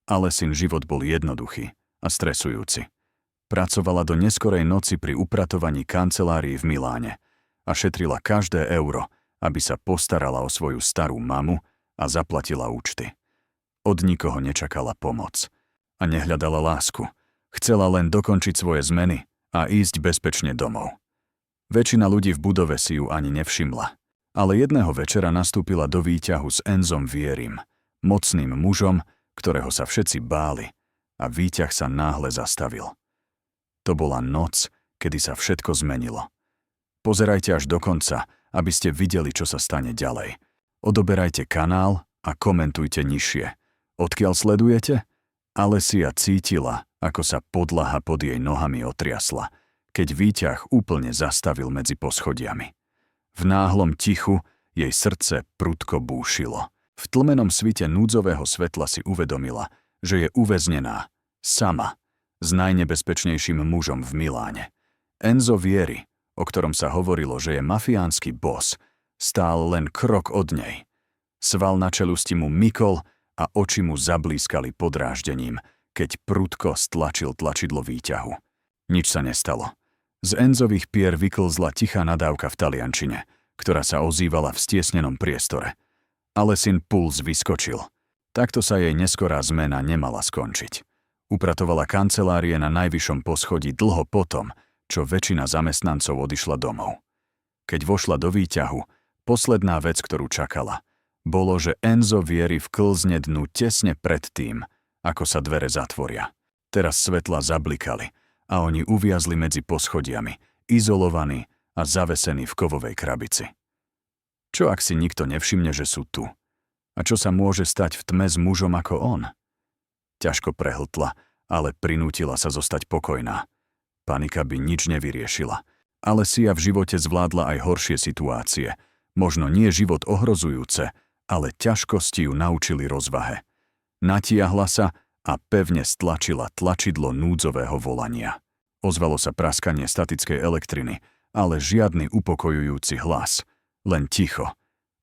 Alesin život bol jednoduchý a stresujúci. Pracovala do neskorej noci pri upratovaní kancelárií v Miláne a šetrila každé euro, aby sa postarala o svoju starú mamu a zaplatila účty. Od nikoho nečakala pomoc a nehľadala lásku. Chcela len dokončiť svoje zmeny a ísť bezpečne domov. Väčšina ľudí v budove si ju ani nevšimla, ale jedného večera nastúpila do výťahu s Enzom Vierim, mocným mužom, ktorého sa všetci báli, a výťah sa náhle zastavil. To bola noc, kedy sa všetko zmenilo. Pozerajte až do konca, aby ste videli, čo sa stane ďalej. Odoberajte kanál a komentujte nižšie. Odkiaľ sledujete? Alesia cítila, ako sa podlaha pod jej nohami otriasla, keď výťah úplne zastavil medzi poschodiami. V náhlom tichu jej srdce prudko búšilo. V tlmenom svite núdzového svetla si uvedomila, že je uväznená, sama, s najnebezpečnejším mužom v Miláne. Enzo Vieri, o ktorom sa hovorilo, že je mafiánsky boss, stál len krok od nej. Sval na čelusti mu mykol a oči mu zablískali podráždením, keď prudko stlačil tlačidlo výťahu. Nič sa nestalo. Z Enzových pier vyklzla tichá nadávka v taliančine, ktorá sa ozývala v stiesnenom priestore. Alesin puls vyskočil. Takto sa jej neskorá zmena nemala skončiť. Upratovala kancelárie na najvyššom poschodí dlho potom, čo väčšina zamestnancov odišla domov. Keď vošla do výťahu, posledná vec, ktorú čakala, bolo, že Enzo Vieri vklzne dnu tesne pred tým, ako sa dvere zatvoria. Teraz svetla zablikali a oni uviazli medzi poschodiami, izolovaní a zavesení v kovovej krabici. Čo ak si nikto nevšimne, že sú tu? A čo sa môže stať v tme s mužom ako on? Ťažko prehltla, ale prinútila sa zostať pokojná. Panika by nič nevyriešila. Alesia v živote zvládla aj horšie situácie. Možno nie život ohrozujúce, ale ťažkosti ju naučili rozvahe. Natiahla sa a pevne stlačila tlačidlo núdzového volania. Ozvalo sa praskanie statickej elektriny, ale žiadny upokojujúci hlas. Len ticho.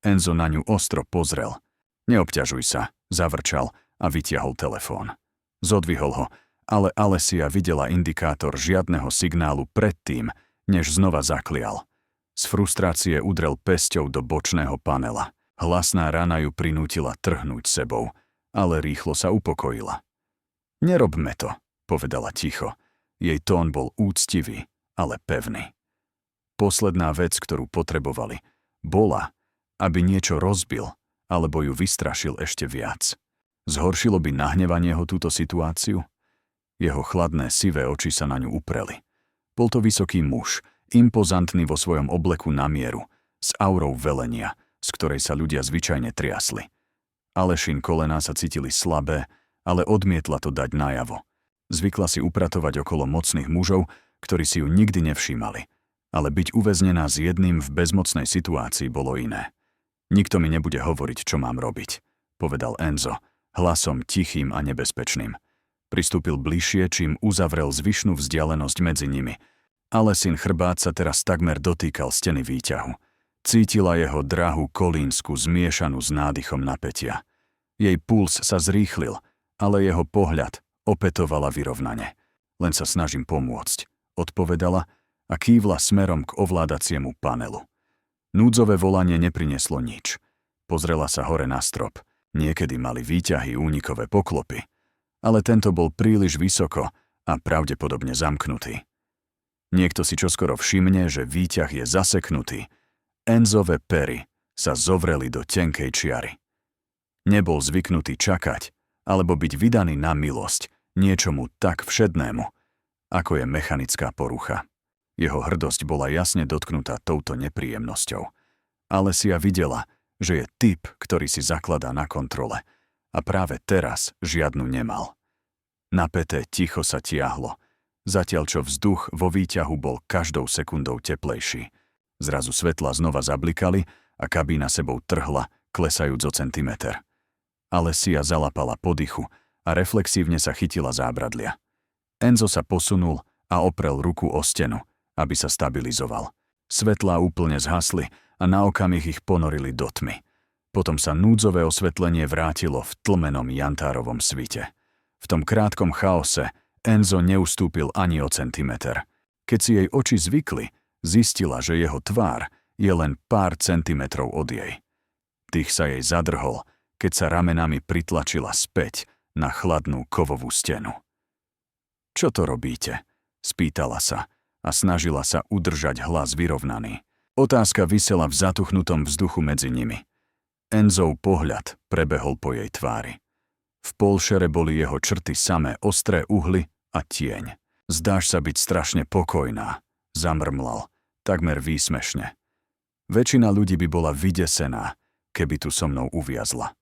Enzo na ňu ostro pozrel. Neobťažuj sa, zavrčal a vytiahol telefón. Zodvihol ho, ale Alesia videla indikátor žiadneho signálu predtým, než znova zaklial. Z frustrácie udrel pesťou do bočného panela. Hlasná rana ju prinútila trhnúť sebou, ale rýchlo sa upokojila. Nerobme to, povedala ticho. Jej tón bol úctivý, ale pevný. Posledná vec, ktorú potrebovali, bola, aby niečo rozbil, alebo ju vystrašil ešte viac. Zhoršilo by nahnevanie ho túto situáciu? Jeho chladné sivé oči sa na ňu upreli. Bol to vysoký muž, impozantný vo svojom obleku na mieru, s aurou velenia, z ktorej sa ľudia zvyčajne triasli. Alešin kolená sa cítili slabé, ale odmietla to dať najavo. Zvykla si upratovať okolo mocných mužov, ktorí si ju nikdy nevšímali, ale byť uväznená s jedným v bezmocnej situácii bolo iné. Nikto mi nebude hovoriť, čo mám robiť, povedal Enzo, hlasom tichým a nebezpečným. Pristúpil bližšie, čím uzavrel zvyšnú vzdialenosť medzi nimi. Alesin chrbát sa teraz takmer dotýkal steny výťahu. Cítila jeho drahú kolínsku zmiešanú s nádychom napätia. Jej puls sa zrýchlil, ale jeho pohľad opätovala vyrovnane. Len sa snažím pomôcť, odpovedala a kývla smerom k ovládaciemu panelu. Núdzové volanie neprinieslo nič. Pozrela sa hore na strop. Niekedy mali výťahy únikové poklopy, ale tento bol príliš vysoko a pravdepodobne zamknutý. Niekto si čoskoro všimne, že výťah je zaseknutý. Enzove pery sa zovreli do tenkej čiary. Nebol zvyknutý čakať, alebo byť vydaný na milosť niečomu tak všednému, ako je mechanická porucha. Jeho hrdosť bola jasne dotknutá touto nepríjemnosťou. Alesia videla, že je typ, ktorý si zakladá na kontrole, a práve teraz žiadnu nemal. Napäté ticho sa tiahlo, zatiaľ čo vzduch vo výťahu bol každou sekundou teplejší. Zrazu svetla znova zablikali a kabína sebou trhla, klesajúc o centimeter. Alesia zalapala po dychu a reflexívne sa chytila zábradlia. Enzo sa posunul a oprel ruku o stenu, aby sa stabilizoval. Svetlá úplne zhasli a na okamih ich ponorili do tmy. Potom sa núdzové osvetlenie vrátilo v tlmenom jantárovom svite. V tom krátkom chaose Enzo neustúpil ani o centimeter. Keď si jej oči zvykli, zistila, že jeho tvár je len pár centimetrov od jej. Dých sa jej zadrhol, keď sa ramenami pritlačila späť na chladnú kovovú stenu. Čo to robíte? Spýtala sa a snažila sa udržať hlas vyrovnaný. Otázka visela v zatuchnutom vzduchu medzi nimi. Enzov pohľad prebehol po jej tvári. V polšere boli jeho črty samé ostré uhly a tieň. Zdáš sa byť strašne pokojná, zamrmlal, takmer výsmešne. Väčšina ľudí by bola vydesená, keby tu so mnou uviazla.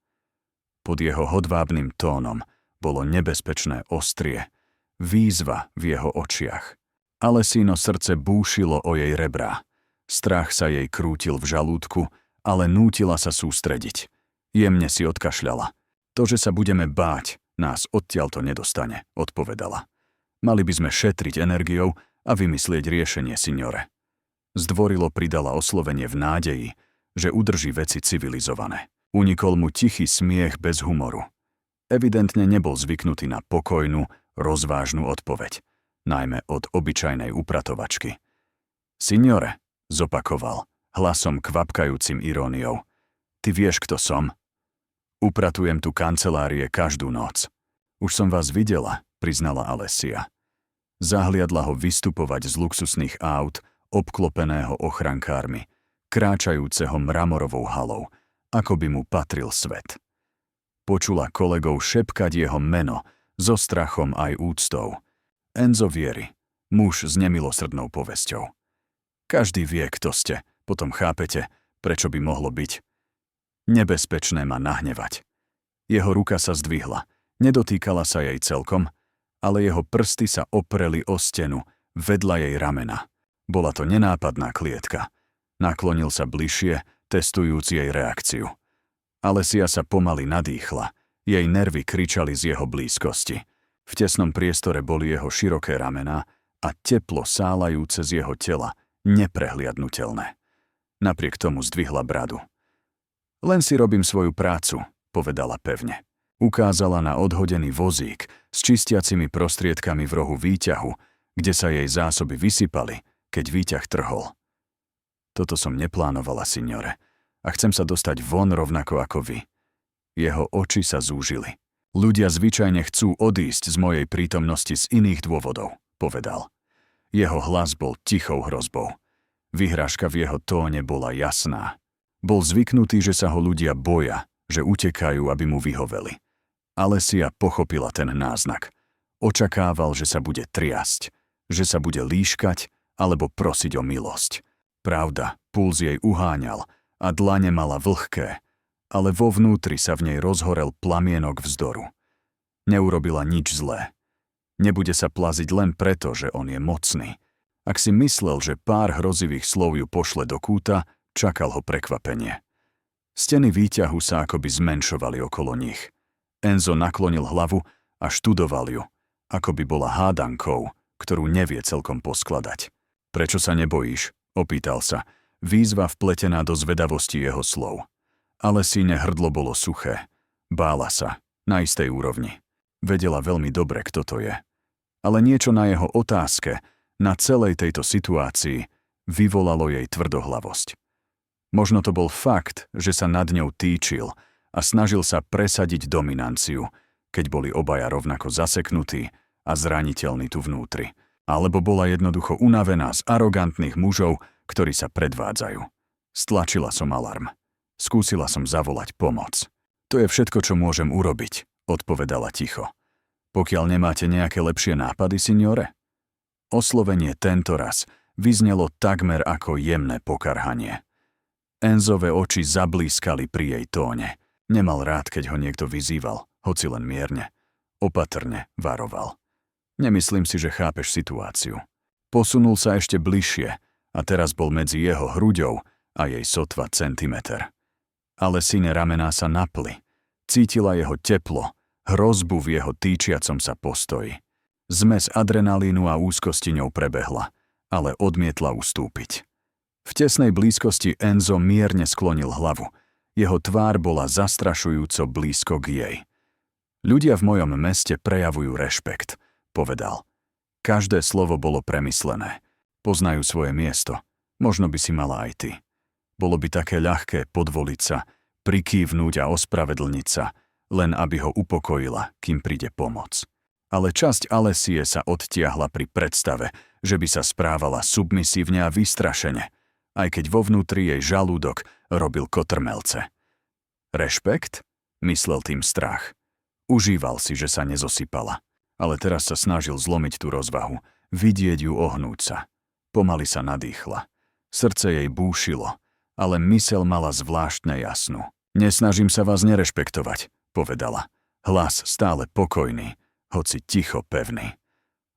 Pod jeho hodvábnym tónom bolo nebezpečné ostrie, výzva v jeho očiach. Alessino srdce búšilo o jej rebrá. Strach sa jej krútil v žalúdku, ale nútila sa sústrediť. Jemne si odkašľala. To, že sa budeme báť, nás odtiaľto nedostane, odpovedala. Mali by sme šetriť energiou a vymyslieť riešenie, signore. Zdvorilo pridala oslovenie v nádeji, že udrží veci civilizované. Unikol mu tichý smiech bez humoru. Evidentne nebol zvyknutý na pokojnú, rozvážnu odpoveď, najmä od obyčajnej upratovačky. Signore, zopakoval, hlasom kvapkajúcim iróniou. Ty vieš, kto som? Upratujem tu kancelárie každú noc. Už som vás videla, priznala Alessia. Zahliadla ho vystupovať z luxusných áut, obklopeného ochrankármi, kráčajúceho mramorovou halou, ako by mu patril svet. Počula kolegov šepkať jeho meno, so strachom aj úctou. Enzo Vieri, muž s nemilosrdnou povesťou. Každý vie, kto ste, potom chápete, prečo by mohlo byť. Nebezpečné ma nahnevať. Jeho ruka sa zdvihla, nedotýkala sa jej celkom, ale jeho prsty sa opreli o stenu, vedľa jej ramena. Bola to nenápadná klietka. Naklonil sa bližšie, testujúc jej reakciu. Alessia sa pomaly nadýchla, jej nervy kričali z jeho blízkosti. V tesnom priestore boli jeho široké ramená a teplo sálajúce z jeho tela, neprehliadnutelné. Napriek tomu zdvihla bradu. Len si robím svoju prácu, povedala pevne. Ukázala na odhodený vozík s čistiacimi prostriedkami v rohu výťahu, kde sa jej zásoby vysypali, keď výťah trhol. Toto som neplánovala, signore, a chcem sa dostať von rovnako ako vy. Jeho oči sa zúžili. Ľudia zvyčajne chcú odísť z mojej prítomnosti z iných dôvodov, povedal. Jeho hlas bol tichou hrozbou. Vyhrážka v jeho tóne bola jasná. Bol zvyknutý, že sa ho ľudia boja, že utekajú, aby mu vyhoveli. Alessia pochopila ten náznak. Očakával, že sa bude triasť, že sa bude líškať alebo prosiť o milosť. Pravda, puls jej uháňal a dlane mala vlhké, ale vo vnútri sa v nej rozhorel plamienok vzdoru. Neurobila nič zlé. Nebude sa plaziť len preto, že on je mocný. Ak si myslel, že pár hrozivých slov ju pošle do kúta, čakal ho prekvapenie. Steny výťahu sa akoby zmenšovali okolo nich. Enzo naklonil hlavu a študoval ju, ako by bola hádankou, ktorú nevie celkom poskladať. Prečo sa nebojíš? Opýtal sa, výzva vpletená do zvedavosti jeho slov. Alessine hrdlo bolo suché. Bála sa, na istej úrovni. Vedela veľmi dobre, kto to je. Ale niečo na jeho otázke, na celej tejto situácii, vyvolalo jej tvrdohlavosť. Možno to bol fakt, že sa nad ňou týčil a snažil sa presadiť dominanciu, keď boli obaja rovnako zaseknutí a zraniteľní tu vnútri. Alebo bola jednoducho unavená z arogantných mužov, ktorí sa predvádzajú. Stlačila som alarm. Skúsila som zavolať pomoc. To je všetko, čo môžem urobiť, odpovedala ticho. Pokiaľ nemáte nejaké lepšie nápady, signore? Oslovenie tentoraz vyznelo takmer ako jemné pokarhanie. Enzove oči zablískali pri jej tóne. Nemal rád, keď ho niekto vyzýval, hoci len mierne. Opatrne varoval. Nemyslím si, že chápeš situáciu. Posunul sa ešte bližšie a teraz bol medzi jeho hruďou a jej sotva centimeter. Alessine ramená sa napli. Cítila jeho teplo, hrozbu v jeho týčiacom sa postoji. Zmes adrenalínu a úzkosti ňou prebehla, ale odmietla ustúpiť. V tesnej blízkosti Enzo mierne sklonil hlavu. Jeho tvár bola zastrašujúco blízko k jej. Ľudia v mojom meste prejavujú rešpekt, povedal. Každé slovo bolo premyslené. Poznajú svoje miesto. Možno by si mala aj ty. Bolo by také ľahké podvoliť sa, prikývnúť a ospravedlniť sa, len aby ho upokojila, kým príde pomoc. Ale časť Alessie sa odtiahla pri predstave, že by sa správala submisívne a vystrašene, aj keď vo vnútri jej žalúdok robil kotrmelce. Rešpekt? Myslel tým strach. Užíval si, že sa nezosypala, ale teraz sa snažil zlomiť tú rozvahu, vidieť ju ohnúť sa. Pomaly sa nadýchla. Srdce jej búšilo, ale myseľ mala zvláštne jasnú. Nesnažím sa vás nerešpektovať, povedala. Hlas stále pokojný, hoci ticho pevný.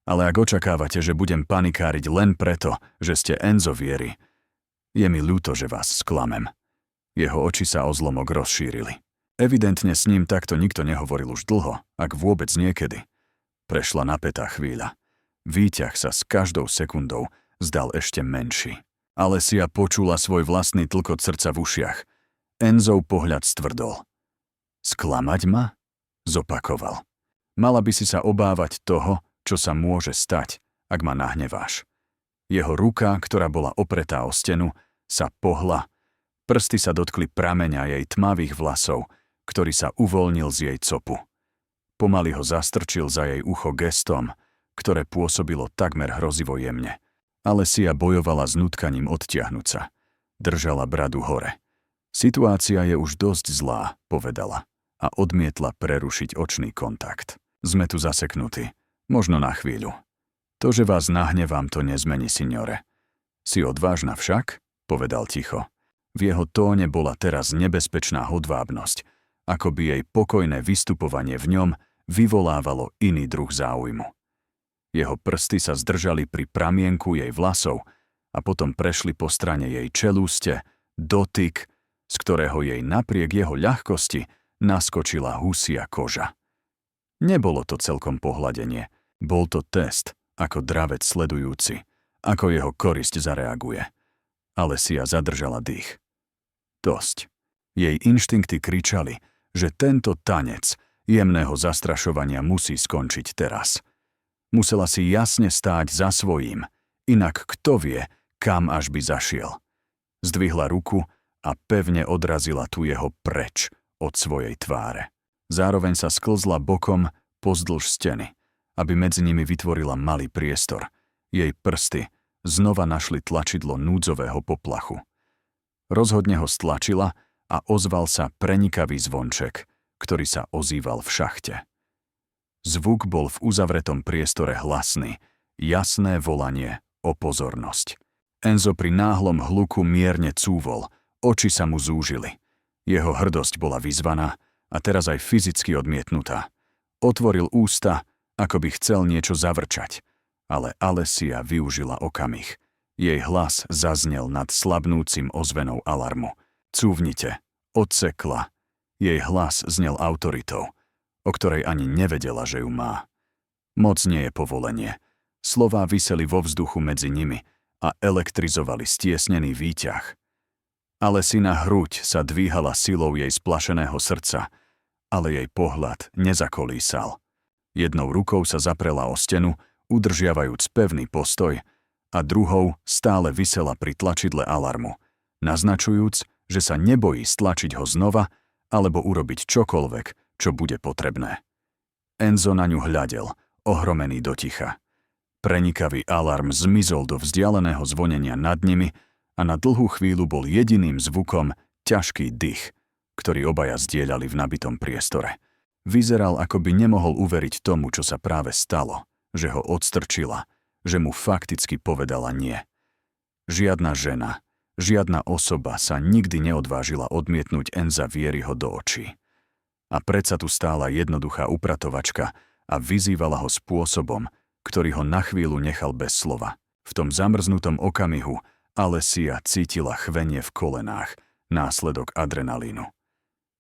Ale ak očakávate, že budem panikáriť len preto, že ste Enzo Vieri, je mi ľúto, že vás sklamem. Jeho oči sa o zlomok rozšírili. Evidentne s ním takto nikto nehovoril už dlho, ak vôbec niekedy. Prešla napätá chvíľa. Výťah sa s každou sekundou zdal ešte menší. Alessia počula svoj vlastný tlkot srdca v ušiach. Enzov pohľad stvrdol. Sklamať ma? Zopakoval. Mala by si sa obávať toho, čo sa môže stať, ak ma nahneváš. Jeho ruka, ktorá bola opretá o stenu, sa pohla. Prsty sa dotkli prameňa jej tmavých vlasov, ktorý sa uvoľnil z jej copu. Pomaly ho zastrčil za jej ucho gestom, ktoré pôsobilo takmer hrozivo jemne. Alessia bojovala s nutkaním odtiahnuť sa. Držala bradu hore. Situácia je už dosť zlá, povedala a odmietla prerušiť očný kontakt. Sme tu zaseknutí. Možno na chvíľu. To, že vás nahnevám, to nezmení, signore. Si odvážna však? Povedal ticho. V jeho tóne bola teraz nebezpečná hodvábnosť, ako by jej pokojné vystupovanie v ňom vyvolávalo iný druh záujmu. Jeho prsty sa zdržali pri pramienku jej vlasov a potom prešli po strane jej čelúste, dotyk, z ktorého jej napriek jeho ľahkosti naskočila husia koža. Nebolo to celkom pohľadenie, bol to test, ako dravec sledujúci, ako jeho korisť zareaguje. Alessia zadržala dých. Dosť. Jej inštinkty kričali, že tento tanec jemného zastrašovania musí skončiť teraz. Musela si jasne stáť za svojím, inak kto vie, kam až by zašiel. Zdvihla ruku a pevne odrazila tu jeho preč od svojej tváre. Zároveň sa sklzla bokom pozdĺž steny, aby medzi nimi vytvorila malý priestor. Jej prsty znova našli tlačidlo núdzového poplachu. Rozhodne ho stlačila a ozval sa prenikavý zvonček, ktorý sa ozýval v šachte. Zvuk bol v uzavretom priestore hlasný, jasné volanie o pozornosť. Enzo pri náhlom hluku mierne cúvol, oči sa mu zúžili. Jeho hrdosť bola vyzvaná a teraz aj fyzicky odmietnutá. Otvoril ústa, ako by chcel niečo zavrčať, ale Alessia využila okamih. Jej hlas zaznel nad slabnúcim ozvenou alarmu. Cúvnite, odsekla. Jej hlas znel autoritou, o ktorej ani nevedela, že ju má. Moc nie je povolenie. Slová viseli vo vzduchu medzi nimi a elektrizovali stiesnený výťah. Alessina hruď sa dvíhala silou jej splašeného srdca, ale jej pohľad nezakolísal. Jednou rukou sa zaprela o stenu, udržiavajúc pevný postoj, a druhou stále visela pri tlačidle alarmu, naznačujúc, že sa nebojí stlačiť ho znova alebo urobiť čokoľvek, čo bude potrebné. Enzo na ňu hľadel, ohromený do ticha. Prenikavý alarm zmizol do vzdialeného zvonenia nad nimi a na dlhú chvíľu bol jediným zvukom ťažký dych, ktorý obaja zdieľali v nabitom priestore. Vyzeral, ako by nemohol uveriť tomu, čo sa práve stalo, že ho odstrčila, že mu fakticky povedala nie. Žiadna žena, žiadna osoba sa nikdy neodvážila odmietnúť Enza Vieriho do očí. A predsa tu stála jednoduchá upratovačka a vyzývala ho spôsobom, ktorý ho na chvíľu nechal bez slova. V tom zamrznutom okamihu Alessia cítila chvenie v kolenách, následok adrenalínu.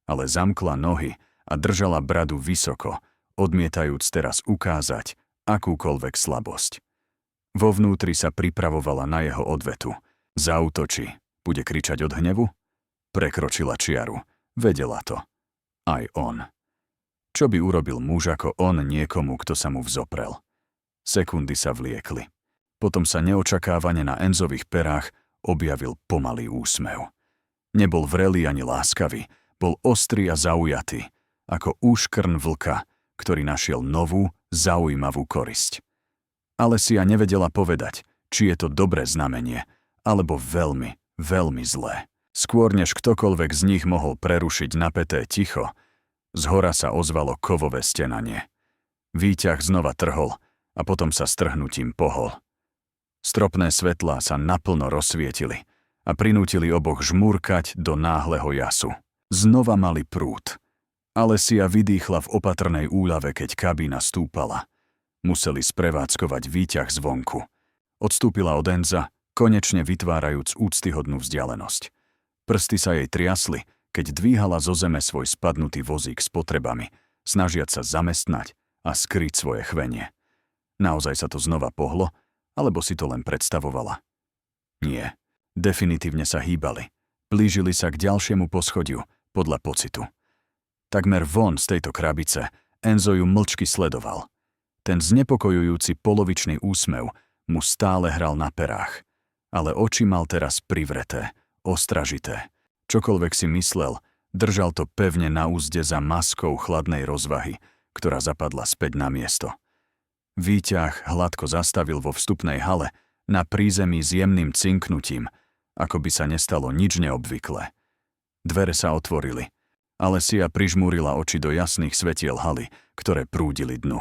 Ale zamkla nohy a držala bradu vysoko, odmietajúc teraz ukázať akúkoľvek slabosť. Vo vnútri sa pripravovala na jeho odvetu. Zaútočí, bude kričať od hnevu? Prekročila čiaru, vedela to. Aj on. Čo by urobil muž ako on niekomu, kto sa mu vzoprel? Sekundy sa vliekli. Potom sa neočakávane na Enzových perách objavil pomalý úsmev. Nebol vrelý ani láskavý, bol ostrý a zaujatý, ako úškrn vlka, ktorý našiel novú, zaujímavú korisť. Alesia nevedela povedať, či je to dobré znamenie, alebo veľmi, veľmi zlé. Skôr než ktokoľvek z nich mohol prerušiť napäté ticho, zhora sa ozvalo kovové stenanie. Výťah znova trhol a potom sa strhnutím pohol. Stropné svetlá sa naplno rozsvietili a prinútili oboch žmúrkať do náhleho jasu. Znova mali prúd. Alesia vydýchla v opatrnej úľave, keď kabína stúpala. Museli sprevádzkovať výťah zvonku. Odstúpila od Enza, konečne vytvárajúc úctyhodnú vzdialenosť. Prsty sa jej triasli, keď dvíhala zo zeme svoj spadnutý vozík s potrebami, snažiac sa zamestnať a skryť svoje chvenie. Naozaj sa to znova pohlo, alebo si to len predstavovala? Nie. Definitívne sa hýbali. Blížili sa k ďalšiemu poschodiu, podľa pocitu. Takmer von z tejto krabice Enzo ju mlčky sledoval. Ten znepokojujúci polovičný úsmev mu stále hral na perách, ale oči mal teraz privreté, ostražité. Čokoľvek si myslel, držal to pevne na úzde za maskou chladnej rozvahy, ktorá zapadla späť na miesto. Výťah hladko zastavil vo vstupnej hale, na prízemí s jemným cinknutím, ako by sa nestalo nič neobvyklé. Dvere sa otvorili. Alesia prižmúrila oči do jasných svetiel haly, ktoré prúdili dnu.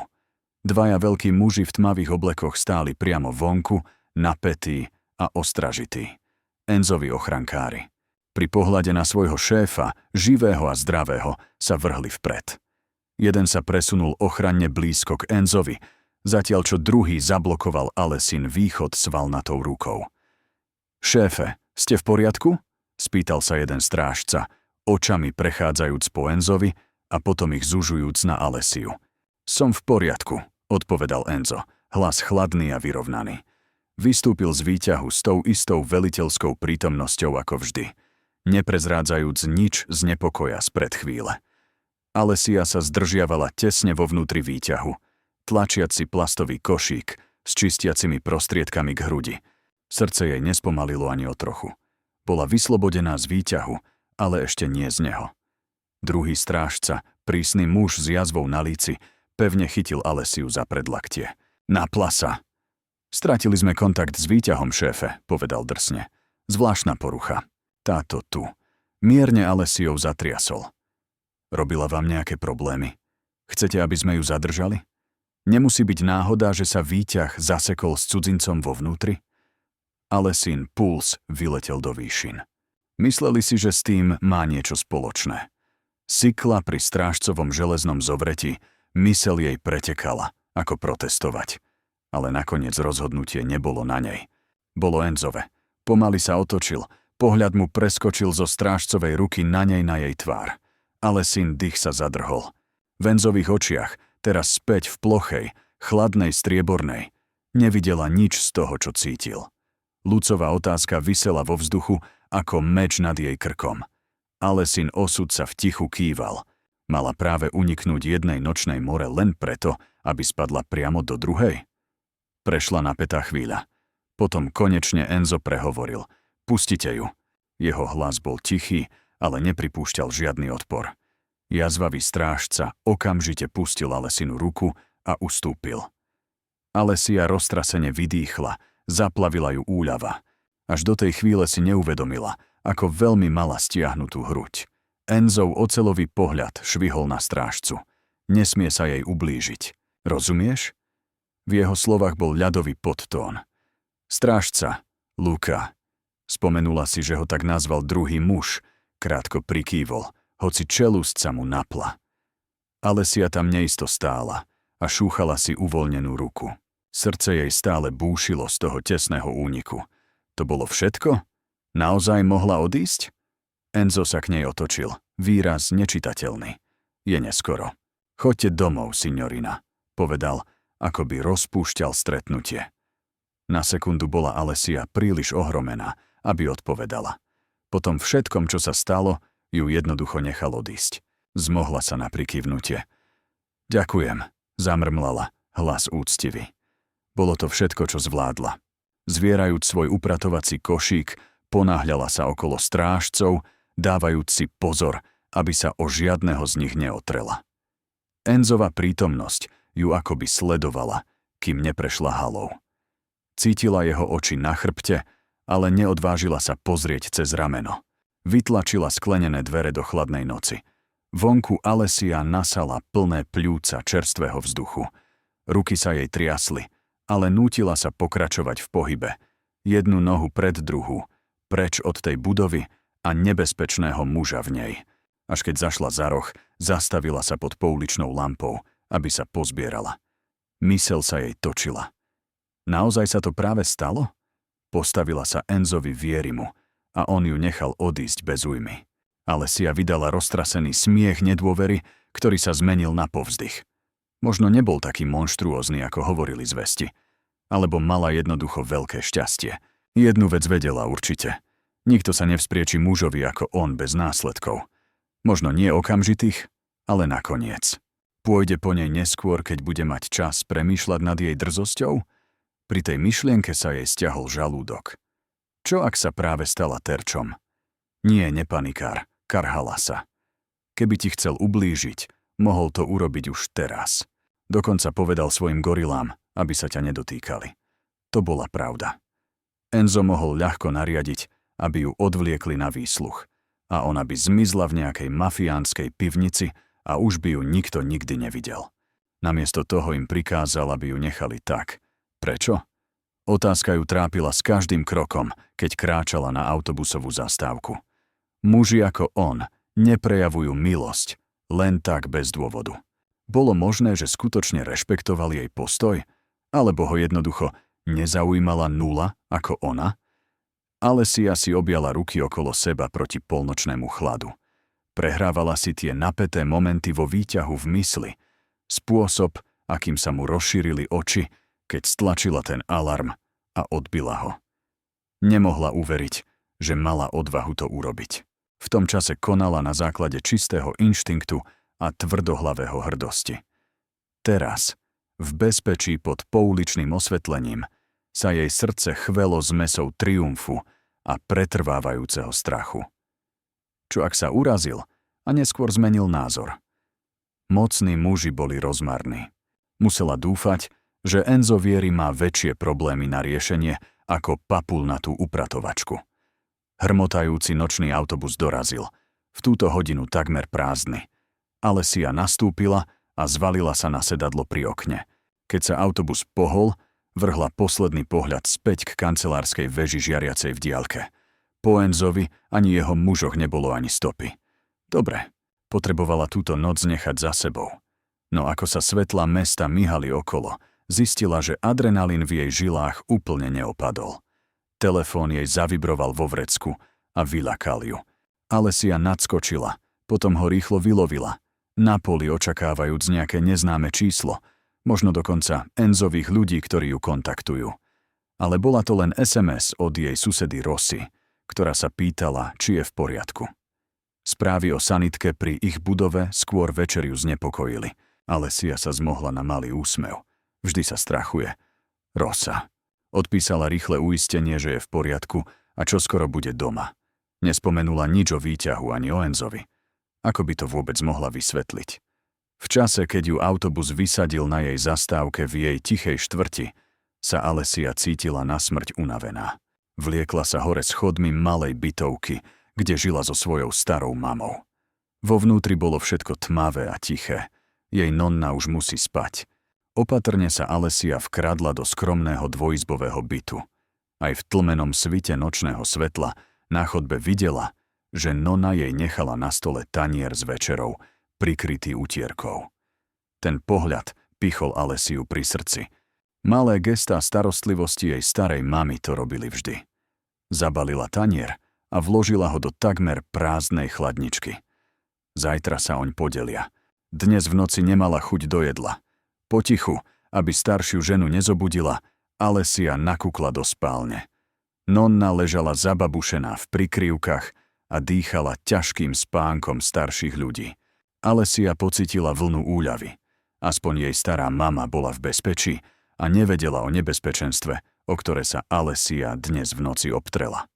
Dvaja veľkí muži v tmavých oblekoch stáli priamo vonku, napätí a ostražití. Enzovi ochrankári. Pri pohľade na svojho šéfa, živého a zdravého, sa vrhli vpred. Jeden sa presunul ochranne blízko k Enzovi, zatiaľ čo druhý zablokoval Alesin východ svalnatou rukou. Šéfe, ste v poriadku? Spýtal sa jeden strážca, očami prechádzajúc po Enzovi a potom ich zužujúc na Alesiu. Som v poriadku, odpovedal Enzo, hlas chladný a vyrovnaný. Vystúpil z výťahu s tou istou veliteľskou prítomnosťou ako vždy, neprezrádzajúc nič z nepokoja spred chvíle. Alesia sa zdržiavala tesne vo vnútri výťahu, tlačiac si plastový košík s čistiacimi prostriedkami k hrudi. Srdce jej nespomalilo ani o trochu. Bola vyslobodená z výťahu, ale ešte nie z neho. Druhý strážca, prísny muž s jazvou na líci, pevne chytil Alesiu za predlaktie. Na plasa! Stratili sme kontakt s výťahom, šéfe, povedal drsne. Zvláštna porucha. Táto tu. Mierne Alesiou zatriasol. Robila vám nejaké problémy? Chcete, aby sme ju zadržali? Nemusí byť náhoda, že sa výťah zasekol s cudzincom vo vnútri? Alesin puls vyletel do výšin. Mysleli si, že s tým má niečo spoločné. Sykla pri strážcovom železnom zovreti, myseľ jej pretekala, ako protestovať. Ale nakoniec rozhodnutie nebolo na nej. Bolo Enzove. Pomaly sa otočil, pohľad mu preskočil zo strážcovej ruky na nej na jej tvár. Alesin dých sa zadrhol. V Enzových očiach, teraz späť v plochej, chladnej striebornej, nevidela nič z toho, čo cítil. Lucová otázka visela vo vzduchu ako meč nad jej krkom. Alesin osud sa v tichu kýval. Mala práve uniknúť jednej nočnej more len preto, aby spadla priamo do druhej? Prešla napätá chvíľa. Potom konečne Enzo prehovoril. Pustite ju. Jeho hlas bol tichý, ale nepripúšťal žiadny odpor. Jazvavý strážca okamžite pustil Alesinu ruku a ustúpil. Alesia roztrasene vydýchla, zaplavila ju úľava. Až do tej chvíle si neuvedomila, ako veľmi mala stiahnutú hruď. Enzov oceľový pohľad švihol na strážcu. Nesmie sa jej ublížiť. Rozumieš? V jeho slovách bol ľadový podtón. Strážca, Luka. Spomenula si, že ho tak nazval druhý muž. Krátko prikývol, hoci čelusť sa mu napla. Alesia tam neisto stála a šúchala si uvoľnenú ruku. Srdce jej stále búšilo z toho tesného úniku. To bolo všetko? Naozaj mohla odísť? Enzo sa k nej otočil, výraz nečitateľný. Je neskoro. Choďte domov, signorina, povedal, ako by rozpúšťal stretnutie. Na sekundu bola Alesia príliš ohromená, aby odpovedala. Po tom všetkom, čo sa stalo, ju jednoducho nechal odísť. Zmohla sa na prikývnutie. Ďakujem, zamrmlala, hlas úctivý. Bolo to všetko, čo zvládla. Zvierajúc svoj upratovací košík, ponáhľala sa okolo strážcov, dávajúc si pozor, aby sa o žiadneho z nich neotrela. Enzova prítomnosť ju akoby sledovala, kým neprešla halou. Cítila jeho oči na chrbte, ale neodvážila sa pozrieť cez rameno. Vytlačila sklenené dvere do chladnej noci. Vonku Alessia nasala plné pľúca čerstvého vzduchu. Ruky sa jej triasli, ale nútila sa pokračovať v pohybe. Jednu nohu pred druhú, preč od tej budovy a nebezpečného muža v nej. Až keď zašla za roh, zastavila sa pod pouličnou lampou, aby sa pozbierala. Myseľ sa jej točila. Naozaj sa to práve stalo? Postavila sa Enzovi Vierimu a on ju nechal odísť bez újmy. Alessia vydala roztrasený smiech nedôvery, ktorý sa zmenil na povzdych. Možno nebol taký monštruózny, ako hovorili zvesti. Alebo mala jednoducho veľké šťastie. Jednu vec vedela určite. Nikto sa nevzprieči mužovi ako on bez následkov. Možno nie okamžitých, ale nakoniec. Pôjde po nej neskôr, keď bude mať čas premýšľať nad jej drzosťou? Pri tej myšlienke sa jej stiahol žalúdok. Čo ak sa práve stala terčom? Nie, nepanikár, karhala sa. Keby ti chcel ublížiť, mohol to urobiť už teraz. Dokonca povedal svojim gorilám, aby sa ťa nedotýkali. To bola pravda. Enzo mohol ľahko nariadiť, aby ju odvliekli na výsluch a ona by zmizla v nejakej mafiánskej pivnici a už by ju nikto nikdy nevidel. Namiesto toho im prikázal, aby ju nechali tak. Prečo? Otázka ju trápila s každým krokom, keď kráčala na autobusovú zastávku. Muži ako on neprejavujú milosť, len tak bez dôvodu. Bolo možné, že skutočne rešpektoval jej postoj? Alebo ho jednoducho nezaujímala nula ako ona? Alessia si objala ruky okolo seba proti polnočnému chladu. Prehrávala si tie napäté momenty vo výťahu v mysli. Spôsob, akým sa mu rozšírili oči, keď stlačila ten alarm a odbila ho. Nemohla uveriť, že mala odvahu to urobiť. V tom čase konala na základe čistého inštinktu a tvrdohlavého hrdosti. Teraz, v bezpečí pod pouličným osvetlením, sa jej srdce chvelo zmesou triumfu a pretrvávajúceho strachu. Čo ak sa urazil a neskôr zmenil názor? Mocní muži boli rozmarní. Musela dúfať, že Enzo Vieri má väčšie problémy na riešenie ako papulnatú upratovačku. Hrmotajúci nočný autobus dorazil, v túto hodinu takmer prázdny. Alessia nastúpila a zvalila sa na sedadlo pri okne. Keď sa autobus pohol, vrhla posledný pohľad späť k kancelárskej veži žiariacej v diaľke. Po Enzovi ani jeho mužoch nebolo ani stopy. Dobre, potrebovala túto noc nechať za sebou. No ako sa svetlá mesta myhali okolo, zistila, že adrenalín v jej žilách úplne neopadol. Telefón jej zavibroval vo vrecku a vyľakal ju. Alessia nadskočila, potom ho rýchlo vylovila, na poli očakávajúc nejaké neznáme číslo, možno dokonca Enzových ľudí, ktorí ju kontaktujú. Ale bola to len SMS od jej susedy Rosy, ktorá sa pýtala, či je v poriadku. Správy o sanitke pri ich budove skôr večer ju znepokojili. Alessia sa zmohla na malý úsmev. Vždy sa strachuje. Rosa. Odpísala rýchle uistenie, že je v poriadku a čoskoro bude doma. Nespomenula nič o výťahu ani o Enzovi. Ako by to vôbec mohla vysvetliť? V čase, keď ju autobus vysadil na jej zastávke v jej tichej štvrti, sa Alessia cítila na smrť unavená. Vliekla sa hore schodmi malej bytovky, kde žila so svojou starou mamou. Vo vnútri bolo všetko tmavé a tiché. Jej nonna už musí spať. Opatrne sa Alessia vkradla do skromného dvojizbového bytu. Aj v tlmenom svite nočného svetla na chodbe videla, že nonna jej nechala na stole tanier s večerou, prikrytý utierkou. Ten pohľad pichol Alessiu pri srdci. Malé gestá starostlivosti jej starej mamy to robili vždy. Zabalila tanier a vložila ho do takmer prázdnej chladničky. Zajtra sa oň podelia. Dnes v noci nemala chuť do jedla. Potichu, aby staršiu ženu nezobudila, Alessia nakukla do spálne. Nonna ležala zababušená v prikryvkách a dýchala ťažkým spánkom starších ľudí. Alessia pocítila vlnu úľavy. Aspoň jej stará mama bola v bezpečí a nevedela o nebezpečenstve, o ktoré sa Alessia dnes v noci obtrela.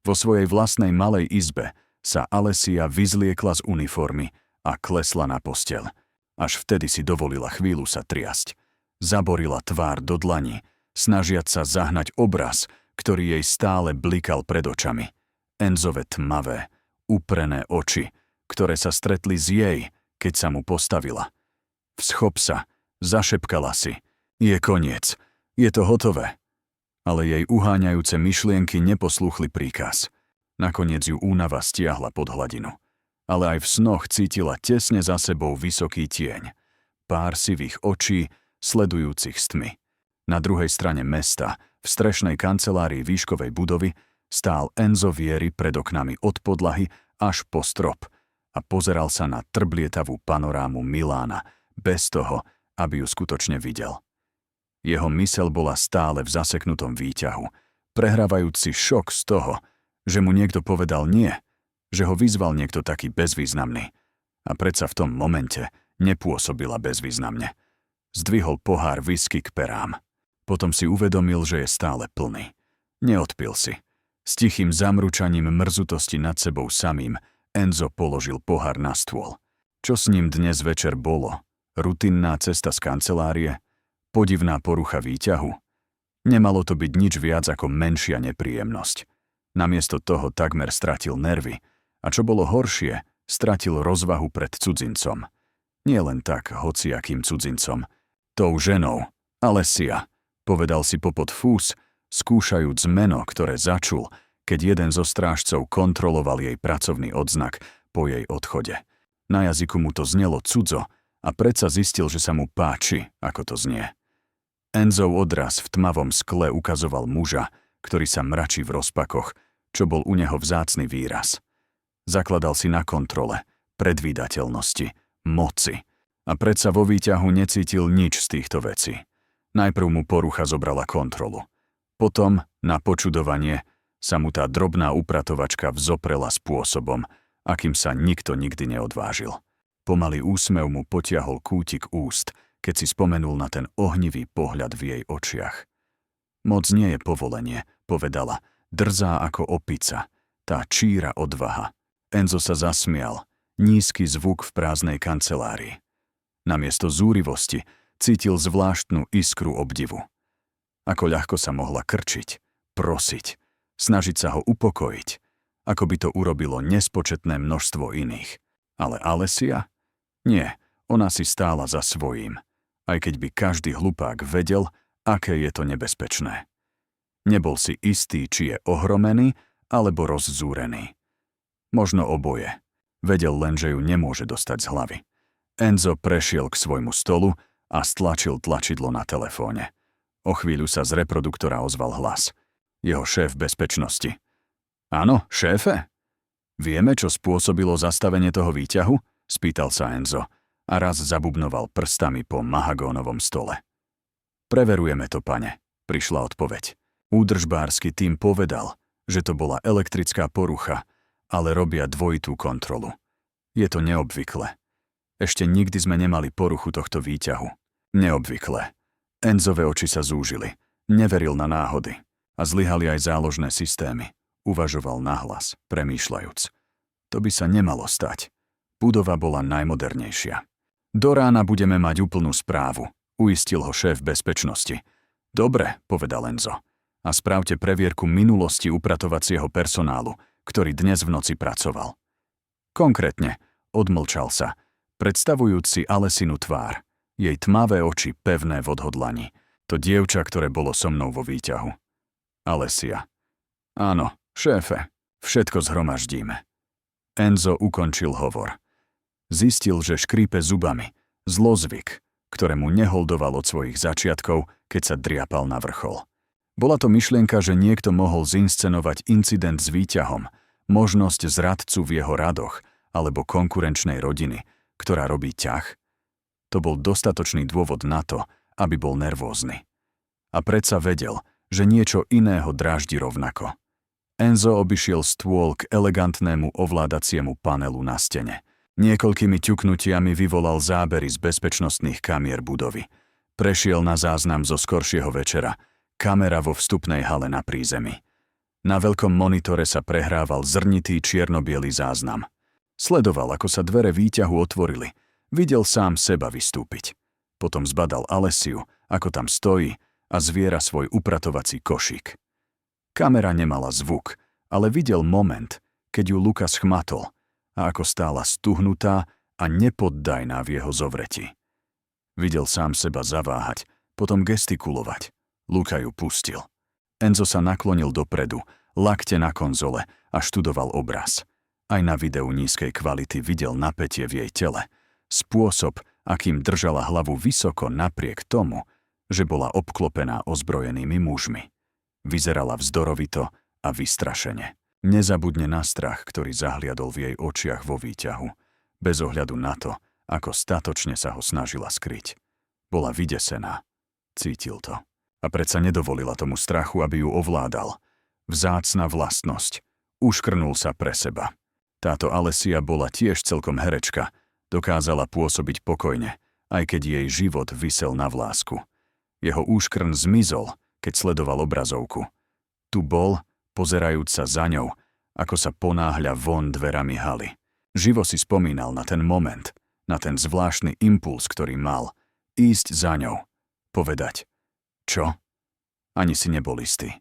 Vo svojej vlastnej malej izbe sa Alessia vyzliekla z uniformy a klesla na posteľ. Až vtedy si dovolila chvíľu sa triasť. Zaborila tvár do dlani, snažiac sa zahnať obraz, ktorý jej stále blikal pred očami. Enzove tmavé, uprené oči, ktoré sa stretli s jej, keď sa mu postavila. Vschop sa, zašepkala si. Je koniec, je to hotové. Ale jej uháňajúce myšlienky neposlúchli príkaz. Nakoniec ju únava stiahla pod hladinu. Ale aj v snoch cítila tesne za sebou vysoký tieň. Pár sivých očí, sledujúcich z tmy. Na druhej strane mesta, v strešnej kancelárii výškovej budovy, stál Enzo Vieri pred oknami od podlahy až po strop a pozeral sa na trblietavú panorámu Milána, bez toho, aby ju skutočne videl. Jeho myseľ bola stále v zaseknutom výťahu, prehrávajúc si šok z toho, že mu niekto povedal nie, že ho vyzval niekto taký bezvýznamný. A predsa v tom momente nepôsobila bezvýznamne. Zdvihol pohár whisky k perám. Potom si uvedomil, že je stále plný. Neodpil si. S tichým zamručaním mrzutosti nad sebou samým Enzo položil pohár na stôl. Čo s ním dnes večer bolo? Rutinná cesta z kancelárie? Podivná porucha výťahu? Nemalo to byť nič viac ako menšia nepríjemnosť. Namiesto toho takmer stratil nervy. A čo bolo horšie, stratil rozvahu pred cudzincom. Nie len tak hociakým cudzincom. Tou ženou, Alessia, povedal si popod fús, skúšajúc meno, ktoré začul, keď jeden zo strážcov kontroloval jej pracovný odznak po jej odchode. Na jazyku mu to znelo cudzo a predsa zistil, že sa mu páči, ako to znie. Enzov odraz v tmavom skle ukazoval muža, ktorý sa mračí v rozpakoch, čo bol u neho vzácny výraz. Zakladal si na kontrole, predvídateľnosti, moci. A predsa vo výťahu necítil nič z týchto vecí. Najprv mu porucha zobrala kontrolu. Potom, na počudovanie, sa mu tá drobná upratovačka vzoprela spôsobom, akým sa nikto nikdy neodvážil. Pomalý úsmev mu potiahol kútik úst, keď si spomenul na ten ohnivý pohľad v jej očiach. Moc nie je povolenie, povedala, drzá ako opica, tá číra odvaha. Enzo sa zasmial, nízky zvuk v prázdnej kancelárii. Namiesto zúrivosti cítil zvláštnu iskru obdivu. Ako ľahko sa mohla krčiť, prosiť, snažiť sa ho upokojiť, ako by to urobilo nespočetné množstvo iných. Ale Alessia? Nie, ona si stála za svojím, aj keď by každý hlupák vedel, aké je to nebezpečné. Nebol si istý, či je ohromený, alebo rozzúrený. Možno oboje. Vedel len, že ju nemôže dostať z hlavy. Enzo prešiel k svojmu stolu a stlačil tlačidlo na telefóne. O chvíľu sa z reproduktora ozval hlas. Jeho šéf bezpečnosti. Áno, šéfe? Vieme, čo spôsobilo zastavenie toho výťahu? Spýtal sa Enzo a raz zabubnoval prstami po mahagónovom stole. Preverujeme to, pane, prišla odpoveď. Údržbársky tím povedal, že to bola elektrická porucha, ale robia dvojitú kontrolu. Je to neobvyklé. Ešte nikdy sme nemali poruchu tohto výťahu. Neobvyklé. Enzove oči sa zúžili. Neveril na náhody. A zlyhali aj záložné systémy. Uvažoval nahlas, premýšľajúc. To by sa nemalo stať. Budova bola najmodernejšia. Do rána budeme mať úplnú správu, uistil ho šéf bezpečnosti. Dobre, povedal Enzo. A spravte previerku minulosti upratovacieho personálu, ktorý dnes v noci pracoval. Konkrétne, odmlčal sa, predstavujúc si Alessinu tvár, jej tmavé oči pevné v odhodlaní, to dievča, ktoré bolo so mnou vo výťahu. Alessia. Áno, šéfe, všetko zhromaždíme. Enzo ukončil hovor. Zistil, že škrípe zubami, zlozvyk, ktorému neholdoval od svojich začiatkov, keď sa driapal na vrchol. Bola to myšlienka, že niekto mohol zinscenovať incident s výťahom, možnosť zradcu v jeho radoch alebo konkurenčnej rodiny, ktorá robí ťah. To bol dostatočný dôvod na to, aby bol nervózny. A predsa vedel, že niečo iného dráždi rovnako. Enzo obišiel stôl k elegantnému ovládaciemu panelu na stene. Niekoľkými ťuknutiami vyvolal zábery z bezpečnostných kamier budovy. Prešiel na záznam zo skoršieho večera. Kamera vo vstupnej hale na prízemí. Na veľkom monitore sa prehrával zrnitý čierno-biely záznam. Sledoval, ako sa dvere výťahu otvorili. Videl sám seba vystúpiť. Potom zbadal Alessiu, ako tam stojí a zviera svoj upratovací košík. Kamera nemala zvuk, ale videl moment, keď ju Lucas chmatol a ako stála stuhnutá a nepoddajná v jeho zovreti. Videl sám seba zaváhať, potom gestikulovať. Luka ju pustil. Enzo sa naklonil dopredu, lakte na konzole a študoval obraz. Aj na videu nízkej kvality videl napätie v jej tele. Spôsob, akým držala hlavu vysoko napriek tomu, že bola obklopená ozbrojenými mužmi. Vyzerala vzdorovito a vystrašene. Nezabudne na strach, ktorý zahliadol v jej očiach vo výťahu, bez ohľadu na to, ako statočne sa ho snažila skryť. Bola vydesená. Cítil to. A predsa nedovolila tomu strachu, aby ju ovládal. Vzácna vlastnosť. Uškrnul sa pre seba. Táto Alessia bola tiež celkom herečka. Dokázala pôsobiť pokojne, aj keď jej život visel na vlásku. Jeho úškrn zmizol, keď sledoval obrazovku. Tu bol, pozerajúc sa za ňou, ako sa ponáhľa von dverami haly. Živo si spomínal na ten moment, na ten zvláštny impuls, ktorý mal. Ísť za ňou. Povedať. Čo? Ani si nebol istý.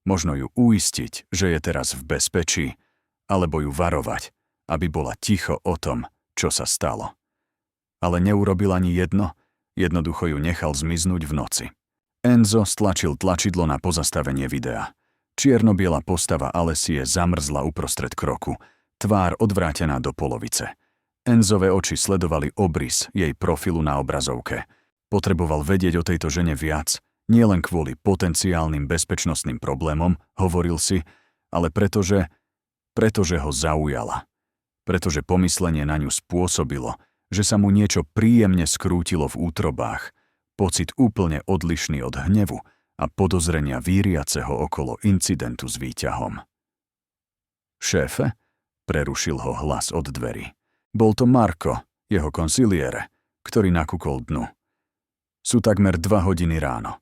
Možno ju uistiť, že je teraz v bezpečí, alebo ju varovať, aby bola ticho o tom, čo sa stalo. Ale neurobil ani jedno, jednoducho ju nechal zmiznúť v noci. Enzo stlačil tlačidlo na pozastavenie videa. Čierno-biela postava Alessie zamrzla uprostred kroku, tvár odvrátená do polovice. Enzove oči sledovali obrys jej profilu na obrazovke. Potreboval vedieť o tejto žene viac, nielen kvôli potenciálnym bezpečnostným problémom, hovoril si, ale pretože ho zaujala. Pretože pomyslenie na ňu spôsobilo, že sa mu niečo príjemne skrútilo v útrobách, pocit úplne odlišný od hnevu a podozrenia víriaceho okolo incidentu s výťahom. Šéfe? Prerušil ho hlas od dverí. Bol to Marko, jeho konsiliére, ktorý nakúkol dnu. Sú takmer 2 hodiny ráno.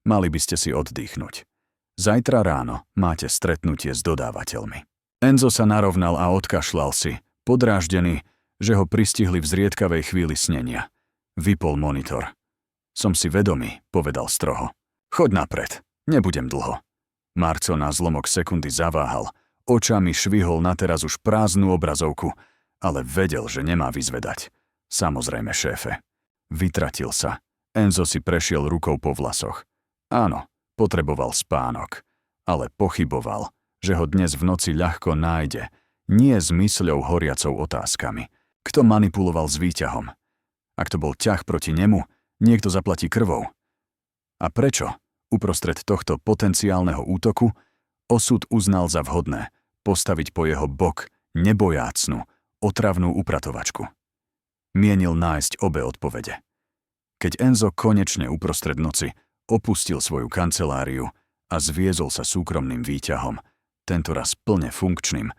Mali by ste si oddychnúť. Zajtra ráno máte stretnutie s dodávateľmi. Enzo sa narovnal a odkašľal si, podráždený, že ho pristihli v zriedkavej chvíli snenia. Vypol monitor. Som si vedomý, povedal stroho. Choď napred, nebudem dlho. Marco na zlomok sekundy zaváhal, očami švihol na teraz už prázdnu obrazovku, ale vedel, že nemá vyzvedať. Samozrejme, šéfe. Vytratil sa. Enzo si prešiel rukou po vlasoch. Áno, potreboval spánok, ale pochyboval, že ho dnes v noci ľahko nájde, nie s mysľou horiacou otázkami. Kto manipuloval s výťahom? Ak to bol ťah proti nemu, niekto zaplatí krvou. A prečo, uprostred tohto potenciálneho útoku, osud uznal za vhodné postaviť po jeho bok nebojácnu, otravnú upratovačku? Mienil nájsť obe odpovede. Keď Enzo konečne uprostred noci opustil svoju kanceláriu a zviezol sa súkromným výťahom, tentoraz plne funkčným,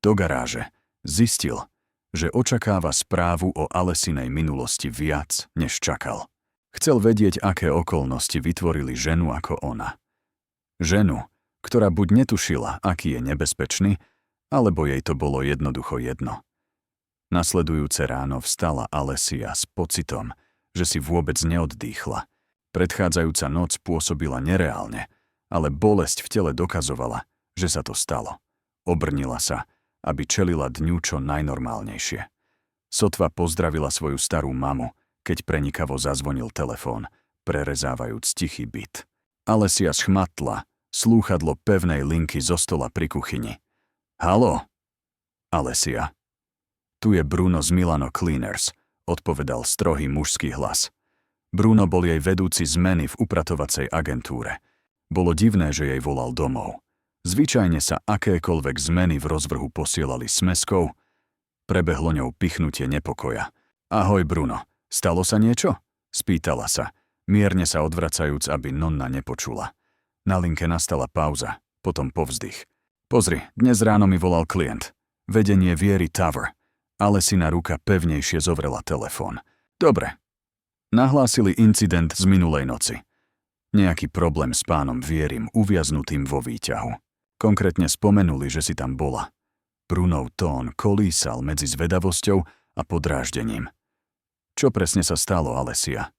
do garáže, zistil, že očakáva správu o Alessinej minulosti viac, než čakal. Chcel vedieť, aké okolnosti vytvorili ženu ako ona. Ženu, ktorá buď netušila, aký je nebezpečný, alebo jej to bolo jednoducho jedno. Nasledujúce ráno vstala Alessia s pocitom, že si vôbec neoddýchla. Predchádzajúca noc pôsobila nereálne, ale bolesť v tele dokazovala, že sa to stalo. Obrnila sa, aby čelila dňu čo najnormálnejšie. Sotva pozdravila svoju starú mamu, keď prenikavo zazvonil telefón, prerezávajúc tichý byt. Alessia schmatla, slúchadlo pevnej linky zo stola pri kuchyni. Haló? Alessia. Tu je Bruno z Milano Cleaners, odpovedal strohý mužský hlas. Bruno bol jej vedúci zmeny v upratovacej agentúre. Bolo divné, že jej volal domov. Zvyčajne sa akékoľvek zmeny v rozvrhu posielali smeskou. Prebehlo ňou pichnutie nepokoja. Ahoj, Bruno, stalo sa niečo? Spýtala sa, mierne sa odvracajúc, aby Nonna nepočula. Na linke nastala pauza, potom povzdych. Pozri, dnes ráno mi volal klient. Vedenie Viery Tower. Alesina ruka pevnejšie zovrela telefón. Dobre. Nahlásili incident z minulej noci. Nejaký problém s pánom Vierim uviaznutým vo výťahu. Konkrétne spomenuli, že si tam bola. Brunov tón kolísal medzi zvedavosťou a podráždením. Čo presne sa stalo, Alessia?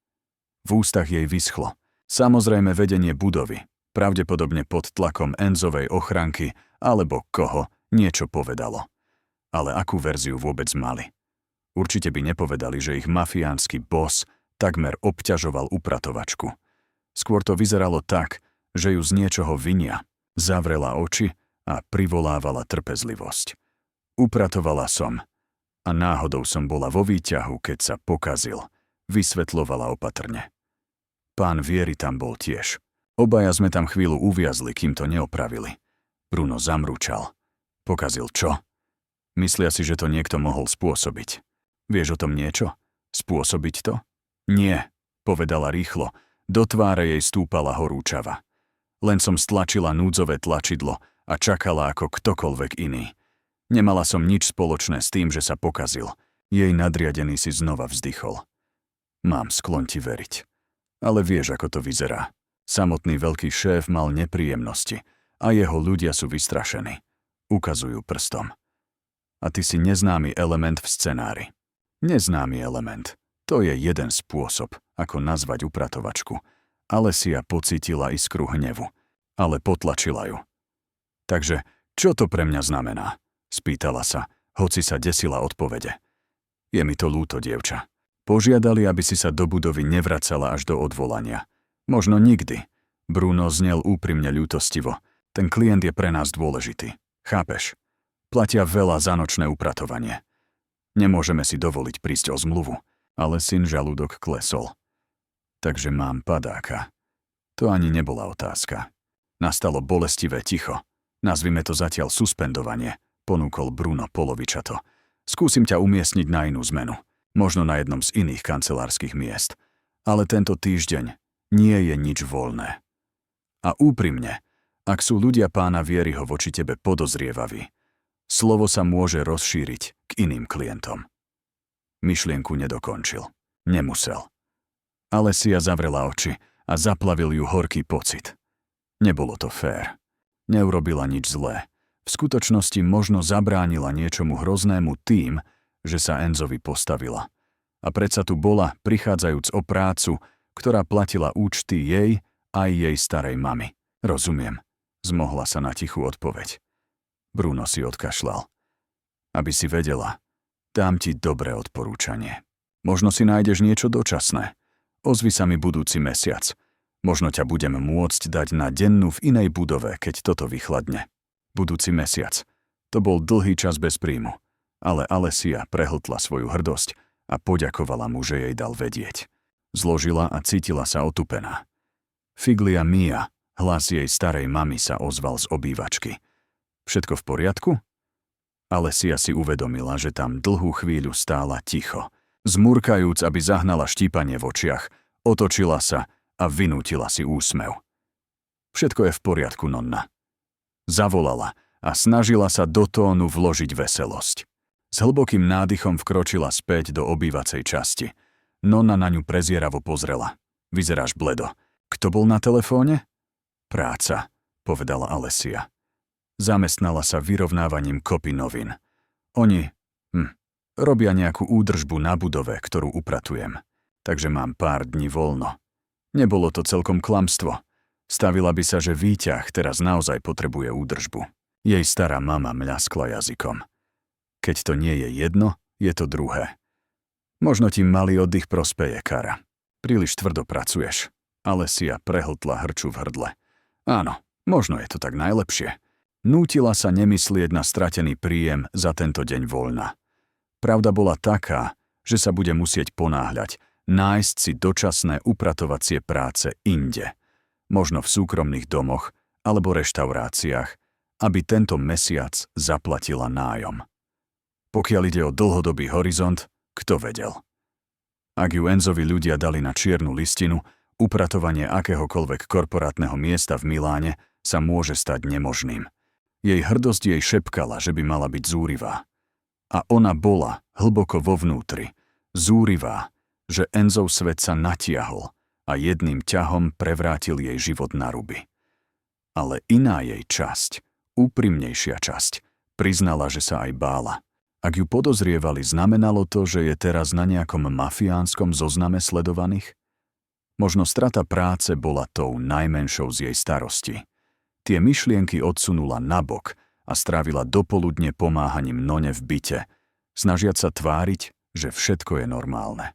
V ústach jej vyschlo. Samozrejme vedenie budovy, pravdepodobne pod tlakom Enzovej ochranky alebo koho, niečo povedalo. Ale akú verziu vôbec mali? Určite by nepovedali, že ich mafiánsky boss takmer obťažoval upratovačku. Skôr to vyzeralo tak, že ju z niečoho vinia. Zavrela oči a privolávala trpezlivosť. Upratovala som. A náhodou som bola vo výťahu, keď sa pokazil. Vysvetľovala opatrne. Pán Vieri tam bol tiež. Obaja sme tam chvíľu uviazli, kým to neopravili. Bruno zamručal. Pokazil čo? Myslia si, že to niekto mohol spôsobiť. Vieš o tom niečo? Spôsobiť to? Nie, povedala rýchlo. Do tváre jej stúpala horúčava. Len som stlačila núdzové tlačidlo a čakala ako ktokoľvek iný. Nemala som nič spoločné s tým, že sa pokazil. Jej nadriadený si znova vzdychol. Mám sklon ti veriť. Ale vieš, ako to vyzerá. Samotný veľký šéf mal nepríjemnosti a jeho ľudia sú vystrašení. Ukazujú prstom. A ty si neznámy element v scenári. Neznámy element. To je jeden spôsob, ako nazvať upratovačku. Alessia pocítila iskru hnevu, ale potlačila ju. Takže, čo to pre mňa znamená? Spýtala sa, hoci sa desila odpovede. Je mi to ľúto, dievča. Požiadali, aby si sa do budovy nevracala až do odvolania. Možno nikdy. Bruno znel úprimne ľútostivo. Ten klient je pre nás dôležitý. Chápeš? Platia veľa za nočné upratovanie. Nemôžeme si dovoliť prísť o zmluvu, ale syn žalúdok klesol. Takže mám padáka. To ani nebola otázka. Nastalo bolestivé ticho. Nazvime to zatiaľ suspendovanie, ponúkol Bruno polovičato. Skúsim ťa umiestniť na inú zmenu. Možno na jednom z iných kancelárskych miest. Ale tento týždeň nie je nič voľné. A úprimne, ak sú ľudia pána Vieriho voči tebe podozrievaví, slovo sa môže rozšíriť k iným klientom. Myšlienku nedokončil. Nemusel. Alessia zavrela oči a zaplavil ju horký pocit. Nebolo to fér. Neurobila nič zlé. V skutočnosti možno zabránila niečomu hroznému tým, že sa Enzovi postavila. A predsa tu bola, prichádzajúc o prácu, ktorá platila účty jej aj jej starej mamy. Rozumiem. Zmohla sa na tichú odpoveď. Bruno si odkašľal. Aby si vedela, dám ti dobré odporúčanie. Možno si nájdeš niečo dočasné. Ozvi sa mi budúci mesiac. Možno ťa budem môcť dať na dennú v inej budove, keď toto vychladne. Budúci mesiac. To bol dlhý čas bez príjmu. Ale Alessia prehltla svoju hrdosť a poďakovala mu, že jej dal vedieť. Zložila a cítila sa otupená. Figlia mia, hlas jej starej mamy sa ozval z obývačky. Všetko v poriadku? Alessia si uvedomila, že tam dlhú chvíľu stála ticho. Zmurkajúc, aby zahnala štípanie v očiach, otočila sa a vynútila si úsmev. Všetko je v poriadku, nonna. Zavolala a snažila sa do tónu vložiť veselosť. S hlbokým nádychom vkročila späť do obývacej časti. Nonna na ňu prezieravo pozrela. Vyzeráš bledo. Kto bol na telefóne? Práca, povedala Alessia. Zamestnala sa vyrovnávaním kopy novín. Oni, robia nejakú údržbu na budove, ktorú upratujem. Takže mám pár dní voľno. Nebolo to celkom klamstvo. Stavila by sa, že výťah teraz naozaj potrebuje údržbu. Jej stará mama mľaskla jazykom. Keď to nie je jedno, je to druhé. Možno ti malý oddych prospeje, Kara. Príliš tvrdo pracuješ. Alessia prehltla hrču v hrdle. Áno, možno je to tak najlepšie. Nútila sa nemyslieť na stratený príjem za tento deň voľna. Pravda bola taká, že sa bude musieť ponáhľať, nájsť si dočasné upratovacie práce inde. Možno v súkromných domoch alebo reštauráciách, aby tento mesiac zaplatila nájom. Pokiaľ ide o dlhodobý horizont, kto vedel? Ak ju Enzovi ľudia dali na čiernu listinu, upratovanie akéhokoľvek korporátneho miesta v Miláne sa môže stať nemožným. Jej hrdosť jej šepkala, že by mala byť zúrivá. A ona bola hlboko vo vnútri, zúrivá, že Enzov svet sa natiahol a jedným ťahom prevrátil jej život na ruby. Ale iná jej časť, úprimnejšia časť, priznala, že sa aj bála. Ak ju podozrievali, znamenalo to, že je teraz na nejakom mafiánskom zozname sledovaných? Možno strata práce bola tou najmenšou z jej starosti. Tie myšlienky odsunula nabok a strávila dopoludne pomáhaním None v byte, snažiac sa tváriť, že všetko je normálne.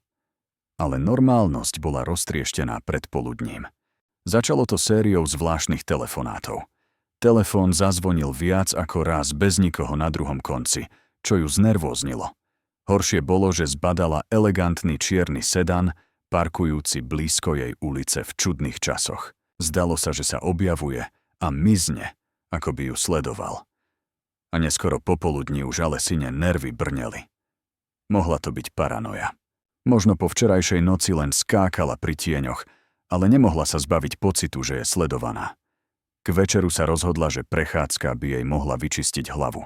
Ale normálnosť bola roztrieštená predpoludním. Začalo to sériou zvláštnych telefonátov. Telefón zazvonil viac ako raz bez nikoho na druhom konci, čo ju znervóznilo. Horšie bolo, že zbadala elegantný čierny sedan, parkujúci blízko jej ulice v čudných časoch. Zdalo sa, že sa objavuje a mizne, ako by ju sledoval. A neskoro popoludní už Alesine nervy brneli. Mohla to byť paranoja. Možno po včerajšej noci len skákala pri tieňoch, ale nemohla sa zbaviť pocitu, že je sledovaná. K večeru sa rozhodla, že prechádzka by jej mohla vyčistiť hlavu.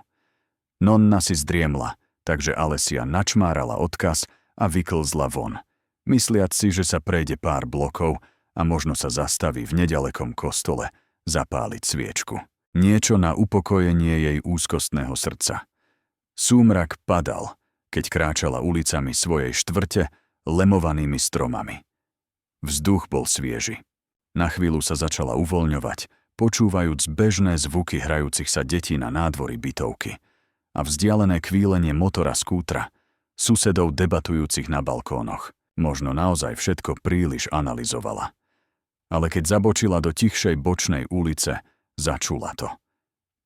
Nonna si zdriemla, takže Alessia načmárala odkaz a vyklzla von, mysliac si, že sa prejde pár blokov a možno sa zastaví v nedalekom kostole zapáliť sviečku. Niečo na upokojenie jej úzkostného srdca. Súmrak padal, keď kráčala ulicami svojej štvrte lemovanými stromami. Vzduch bol svieži. Na chvíľu sa začala uvoľňovať, počúvajúc bežné zvuky hrajúcich sa detí na nádvorí bytovky a vzdialené kvílenie motora skútra, susedov debatujúcich na balkónoch. Možno naozaj všetko príliš analyzovala. Ale keď zabočila do tichšej bočnej ulice, začula to.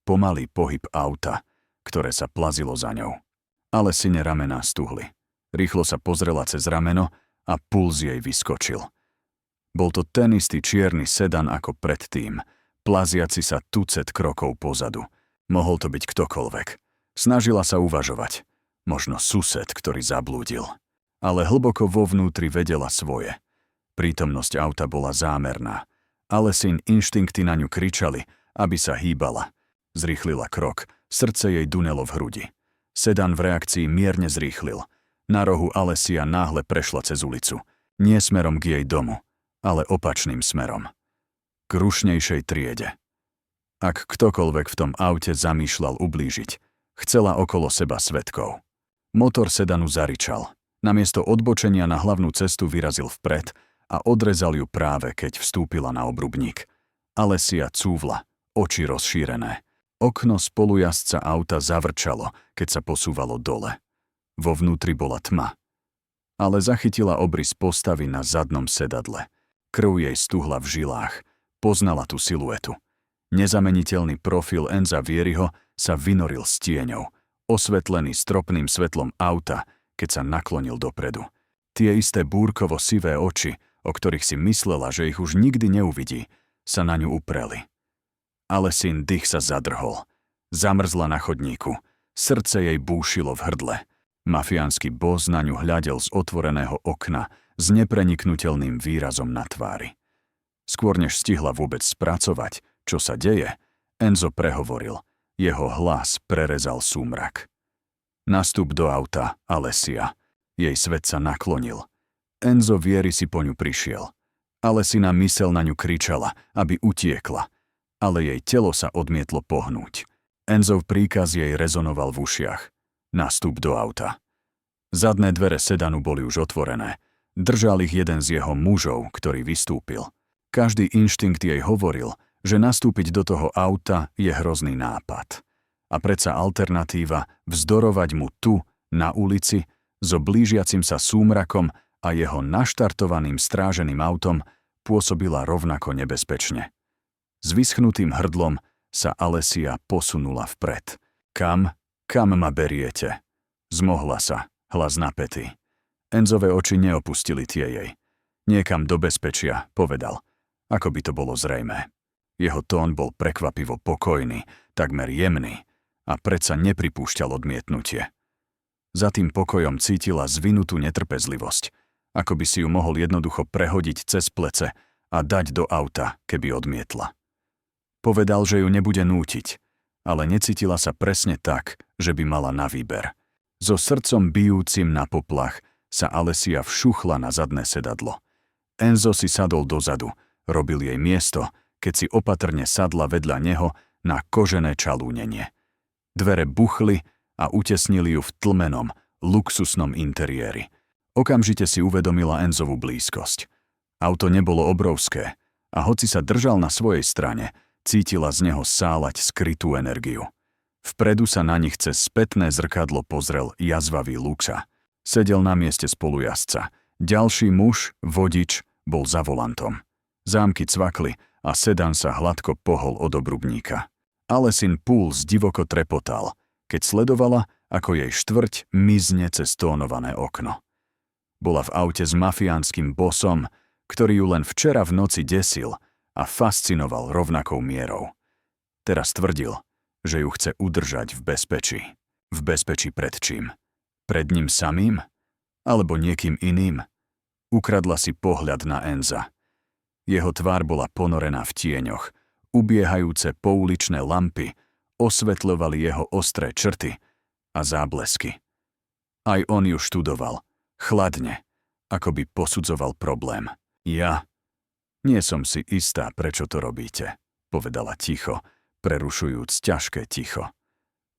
Pomalý pohyb auta, ktoré sa plazilo za ňou. Alesine ramená stuhli. Rýchlo sa pozrela cez rameno a puls jej vyskočil. Bol to ten istý čierny sedan ako predtým, plaziaci sa tucet krokov pozadu. Mohol to byť ktokoľvek. Snažila sa uvažovať. Možno sused, ktorý zablúdil. Ale hlboko vo vnútri vedela svoje. Prítomnosť auta bola zámerná. Alesin inštinkty na ňu kričali, aby sa hýbala. Zrýchlila krok, srdce jej dunelo v hrudi. Sedan v reakcii mierne zrýchlil. Na rohu Alessia náhle prešla cez ulicu. Nie smerom k jej domu, ale opačným smerom. K rušnejšej triede. Ak ktokoľvek v tom aute zamýšľal ublížiť, chcela okolo seba svedkov. Motor sedanu zaričal. Namiesto odbočenia na hlavnú cestu vyrazil vpred a odrezal ju práve, keď vstúpila na obrubník. Alessia cúvla, oči rozšírené. Okno spolujazdca auta zavrčalo, keď sa posúvalo dole. Vo vnútri bola tma. Ale zachytila obrys postavy na zadnom sedadle. Krv jej stuhla v žilách. Poznala tú siluetu. Nezameniteľný profil Enza Vieriho sa vynoril s tieňou, osvetlený stropným svetlom auta, keď sa naklonil dopredu. Tie isté búrkovo-sivé oči, o ktorých si myslela, že ich už nikdy neuvidí, sa na ňu upreli. Alesin dých sa zadrhol. Zamrzla na chodníku. Srdce jej búšilo v hrdle. Mafiánsky boss na ňu hľadel z otvoreného okna s nepreniknutelným výrazom na tvári. Skôr než stihla vôbec spracovať, čo sa deje, Enzo prehovoril. Jeho hlas prerezal súmrak. Nastup do auta, Alessia. Jej svet sa naklonil. Enzo Vieri si po ňu prišiel. Alessina myseľ na ňu kričala, aby utiekla, ale jej telo sa odmietlo pohnúť. Enzov príkaz jej rezonoval v ušiach. Nastup do auta. Zadné dvere sedanu boli už otvorené. Držal ich jeden z jeho mužov, ktorý vystúpil. Každý inštinkt jej hovoril, že nastúpiť do toho auta je hrozný nápad. A predsa alternatíva vzdorovať mu tu, na ulici, so blížiacim sa súmrakom a jeho naštartovaným stráženým autom pôsobila rovnako nebezpečne. S vyschnutým hrdlom sa Alessia posunula vpred. Kam ma beriete? Zmohla sa, hlas napätý. Enzové oči neopustili tie jej. Niekam do bezpečia, povedal, ako by to bolo zrejmé. Jeho tón bol prekvapivo pokojný, takmer jemný a predsa nepripúšťal odmietnutie. Za tým pokojom cítila zvinutú netrpezlivosť, ako by si ju mohol jednoducho prehodiť cez plece a dať do auta, keby odmietla. Povedal, že ju nebude nútiť, ale necítila sa presne tak, že by mala na výber. So srdcom bijúcim na poplach sa Alessia všuchla na zadné sedadlo. Enzo si sadol dozadu, robil jej miesto, keď si opatrne sadla vedľa neho na kožené čalúnenie. Dvere buchli a utesnili ju v tlmenom, luxusnom interiéri. Okamžite si uvedomila Enzovú blízkosť. Auto nebolo obrovské a hoci sa držal na svojej strane, cítila z neho sáľať skrytú energiu. Vpredu sa na nich cez spätné zrkadlo pozrel jazvavý Luca. Sedel na mieste spolujazdca. Ďalší muž, vodič, bol za volantom. Zámky cvakli a sedan sa hladko pohol od obrubníka. Alesin puls divoko trepotal, keď sledovala, ako jej štvrť mizne cez tónované okno. Bola v aute s mafiánskym bosom, ktorý ju len včera v noci desil a fascinoval rovnakou mierou. Teraz tvrdil, že ju chce udržať v bezpečí. V bezpečí pred čím? Pred ním samým? Alebo niekým iným? Ukradla si pohľad na Enza. Jeho tvár bola ponorená v tieňoch. Ubiehajúce pouličné lampy osvetľovali jeho ostré črty a záblesky. Aj on ju študoval, chladne, ako by posudzoval problém. Ja nie som si istá, prečo to robíte, povedala ticho, prerušujúc ťažké ticho.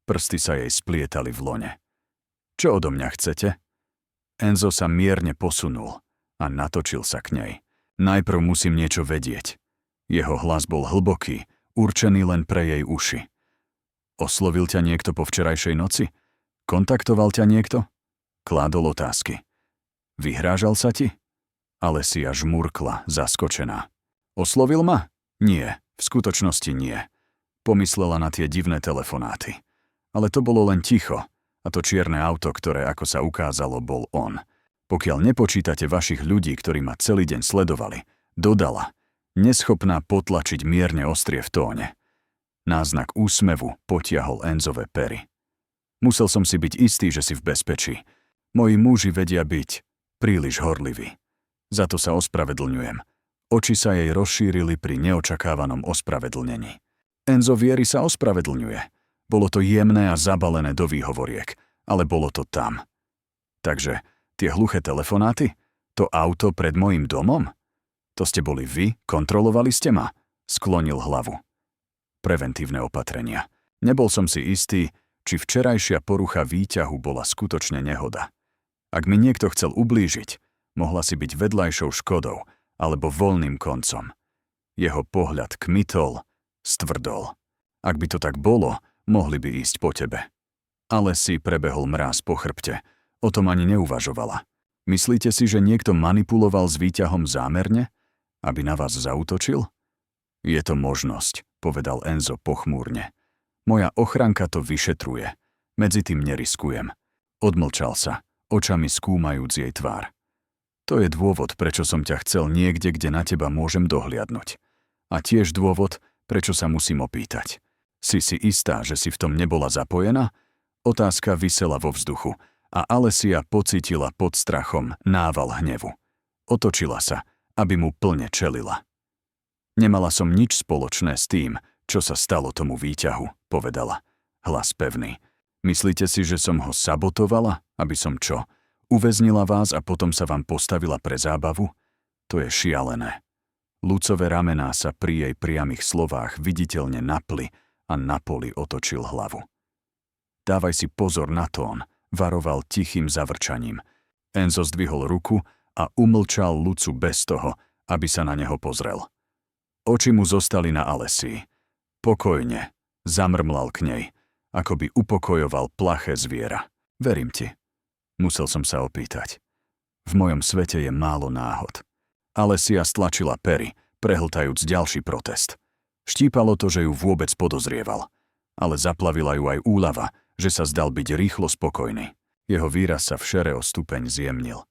Prsty sa jej splietali v lone. Čo odo mňa chcete? Enzo sa mierne posunul a natočil sa k nej. Najprv musím niečo vedieť. Jeho hlas bol hlboký, určený len pre jej uši. Oslovil ťa niekto po včerajšej noci? Kontaktoval ťa niekto? Kládol otázky. Vyhrážal sa ti? Alessia žmurkla, zaskočená. Oslovil ma? Nie, v skutočnosti nie. Pomyslela na tie divné telefonáty. Ale to bolo len ticho. A to čierne auto, ktoré, ako sa ukázalo, bol on. Pokiaľ nepočítate vašich ľudí, ktorí ma celý deň sledovali, dodala, neschopná potlačiť mierne ostrie v tóne. Náznak úsmevu potiahol Enzove pery. Musel som si byť istý, že si v bezpečí. Moji muži vedia byť príliš horliví. Za to sa ospravedlňujem. Oči sa jej rozšírili pri neočakávanom ospravedlnení. Enzo Vieri sa ospravedlňuje. Bolo to jemné a zabalené do výhovoriek, ale bolo to tam. Takže tie hluché telefonáty? To auto pred mojím domom? To ste boli vy? Kontrolovali ste ma? Sklonil hlavu. Preventívne opatrenia. Nebol som si istý, či včerajšia porucha výťahu bola skutočne nehoda. Ak mi niekto chcel ublížiť, mohla si byť vedľajšou škodou alebo voľným koncom. Jeho pohľad kmitol, stvrdol. Ak by to tak bolo, mohli by ísť po tebe. Ale si prebehol mráz po chrbte. O tom ani neuvažovala. Myslíte si, že niekto manipuloval s výťahom zámerne? Aby na vás zaútočil? Je to možnosť, povedal Enzo pochmúrne. Moja ochranka to vyšetruje. Medzi tým neriskujem. Odmlčal sa, očami skúmajúc jej tvár. To je dôvod, prečo som ťa chcel niekde, kde na teba môžem dohliadnuť. A tiež dôvod, prečo sa musím opýtať. Si istá, že si v tom nebola zapojená? Otázka visela vo vzduchu a Alessia pocítila pod strachom nával hnevu. Otočila sa, aby mu plne čelila. Nemala som nič spoločné s tým, čo sa stalo tomu výťahu, povedala. Hlas pevný. Myslíte si, že som ho sabotovala? Aby som čo? Uväznila vás a potom sa vám postavila pre zábavu? To je šialené. Lucové ramená sa pri jej priamych slovách viditeľne napli a na poli otočil hlavu. Dávaj si pozor na tón, varoval tichým zavrčaním. Enzo zdvihol ruku a umlčal Lucu bez toho, aby sa na neho pozrel. Oči mu zostali na Alessii. Pokojne, zamrmlal k nej, ako by upokojoval plaché zviera. Verím ti. Musel som sa opýtať. V mojom svete je málo náhod. Alessia stlačila pery, prehltajúc ďalší protest. Štípalo to, že ju vôbec podozrieval. Ale zaplavila ju aj úľava, že sa zdal byť rýchlo spokojný. Jeho výraz sa v šere o stupeň zjemnil.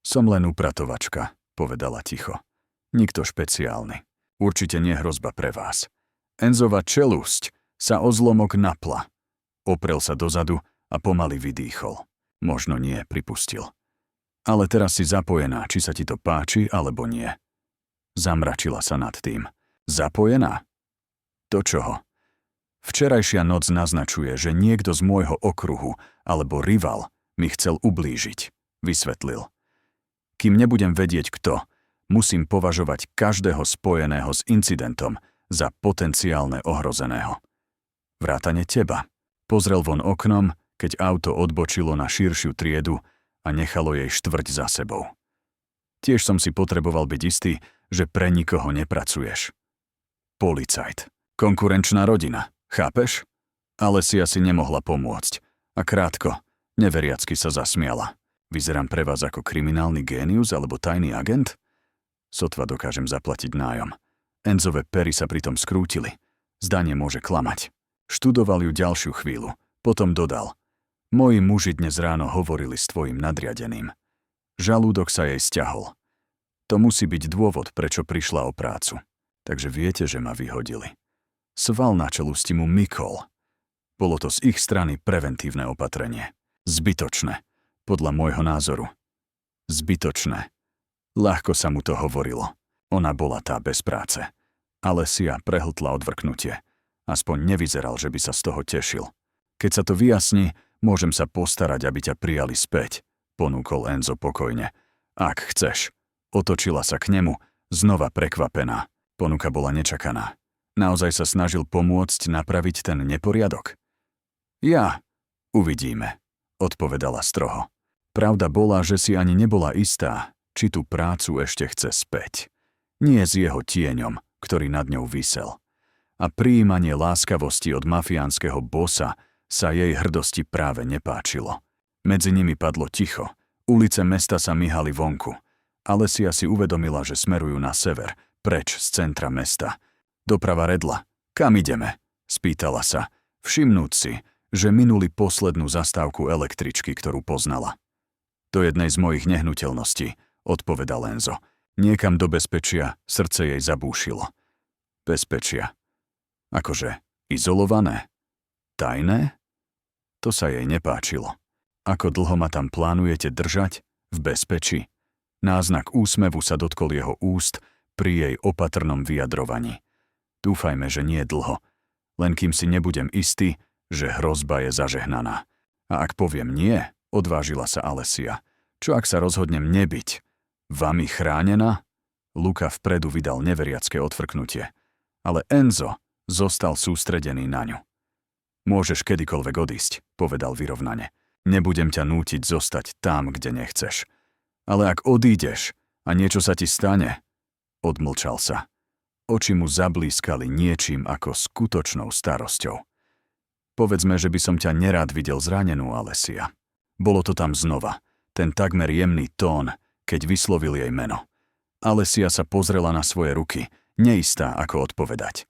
Som len upratovačka, povedala ticho. Nikto špeciálny. Určite nie hrozba pre vás. Enzova čelusť sa o zlomok napla. Oprel sa dozadu a pomaly vydýchol. Možno nie, pripustil. Ale teraz si zapojená, či sa ti to páči, alebo nie. Zamračila sa nad tým. Zapojená? Do čoho? Včerajšia noc naznačuje, že niekto z môjho okruhu alebo rival mi chcel ublížiť, vysvetlil. Kým nebudem vedieť kto, musím považovať každého spojeného s incidentom za potenciálne ohrozeného. Vrátane teba. Pozrel von oknom, keď auto odbočilo na širšiu triedu a nechalo jej štvrť za sebou. Tiež som si potreboval byť istý, že pre nikoho nepracuješ. Policajt. Konkurenčná rodina, chápeš? Alesia si nemohla pomôcť. A krátko, neveriacky sa zasmiala. Vyzerám pre vás ako kriminálny génius alebo tajný agent? Sotva dokážem zaplatiť nájom. Enzove pery sa pritom skrútili. Zdanie môže klamať. Študoval ju ďalšiu chvíľu. Potom dodal. Moji muži dnes ráno hovorili s tvojim nadriadeným. Žalúdok sa jej sťahol. To musí byť dôvod, prečo prišla o prácu. Takže viete, že ma vyhodili. Sval na čelusti mu mykol. Bolo to z ich strany preventívne opatrenie. Zbytočné. Podľa môjho názoru. Zbytočné. Ľahko sa mu to hovorilo. Ona bola tá bez práce. Alesia prehltla odvrknutie. Aspoň nevyzeral, že by sa z toho tešil. Keď sa to vyjasní, môžem sa postarať, aby ťa prijali späť, ponúkol Enzo pokojne. Ak chceš. Otočila sa k nemu, znova prekvapená. Ponuka bola nečakaná. Naozaj sa snažil pomôcť napraviť ten neporiadok? Ja. Uvidíme, odpovedala stroho. Pravda bola, že si ani nebola istá, či tú prácu ešte chce späť. Nie s jeho tieňom, ktorý nad ňou visel. A prijímanie láskavosti od mafiánskeho bossa sa jej hrdosti práve nepáčilo. Medzi nimi padlo ticho. Ulice mesta sa myhali vonku. Alesia si uvedomila, že smerujú na sever, preč z centra mesta. Doprava redla. Kam ideme? Spýtala sa, všimnúc si, že minuli poslednú zastávku električky, ktorú poznala. Do jednej z mojich nehnuteľností, odpovedal Enzo. Niekam do bezpečia, srdce jej zabúšilo. Bezpečia. Akože izolované? Tajné? To sa jej nepáčilo. Ako dlho ma tam plánujete držať? V bezpečí? Náznak úsmevu sa dotkol jeho úst pri jej opatrnom vyjadrovaní. Dúfajme, že nie dlho. Len kým si nebudem istý, že hrozba je zažehnaná. A ak poviem nie, odvážila sa Alesia. Čo ak sa rozhodnem nebyť? Vami chránená? Luka vpredu vydal neveriacké odfrknutie. Ale Enzo zostal sústredený na ňu. Môžeš kedykoľvek odísť, povedal vyrovnane. Nebudem ťa nútiť zostať tam, kde nechceš. Ale ak odídeš a niečo sa ti stane, odmlčal sa. Oči mu zablískali niečím ako skutočnou starosťou. Povedzme, že by som ťa nerád videl zranenú, Alesia. Bolo to tam znova, ten takmer jemný tón, keď vyslovil jej meno. Alesia sa pozrela na svoje ruky, neistá ako odpovedať.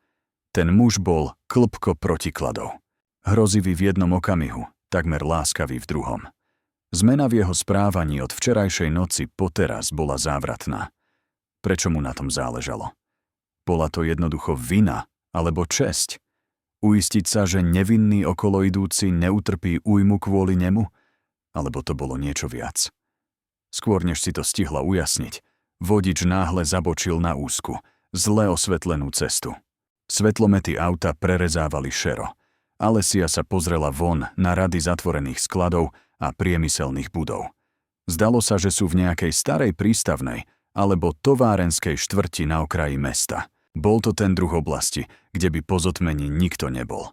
Ten muž bol klbko protikladov. Hrozivý v jednom okamihu, takmer láskavý v druhom. Zmena v jeho správaní od včerajšej noci po teraz bola závratná. Prečo mu na tom záležalo? Bola to jednoducho vina alebo česť? Uistiť sa, že nevinný okoloidúci neutrpí újmu kvôli nemu? Alebo to bolo niečo viac? Skôr než si to stihla ujasniť, vodič náhle zabočil na úzku, zle osvetlenú cestu. Svetlomety auta prerezávali šero. Alesia sa pozrela von na rady zatvorených skladov a priemyselných budov. Zdalo sa, že sú v nejakej starej prístavnej alebo továrenskej štvrti na okraji mesta. Bol to ten druh oblasti, kde by po zotmení nikto nebol.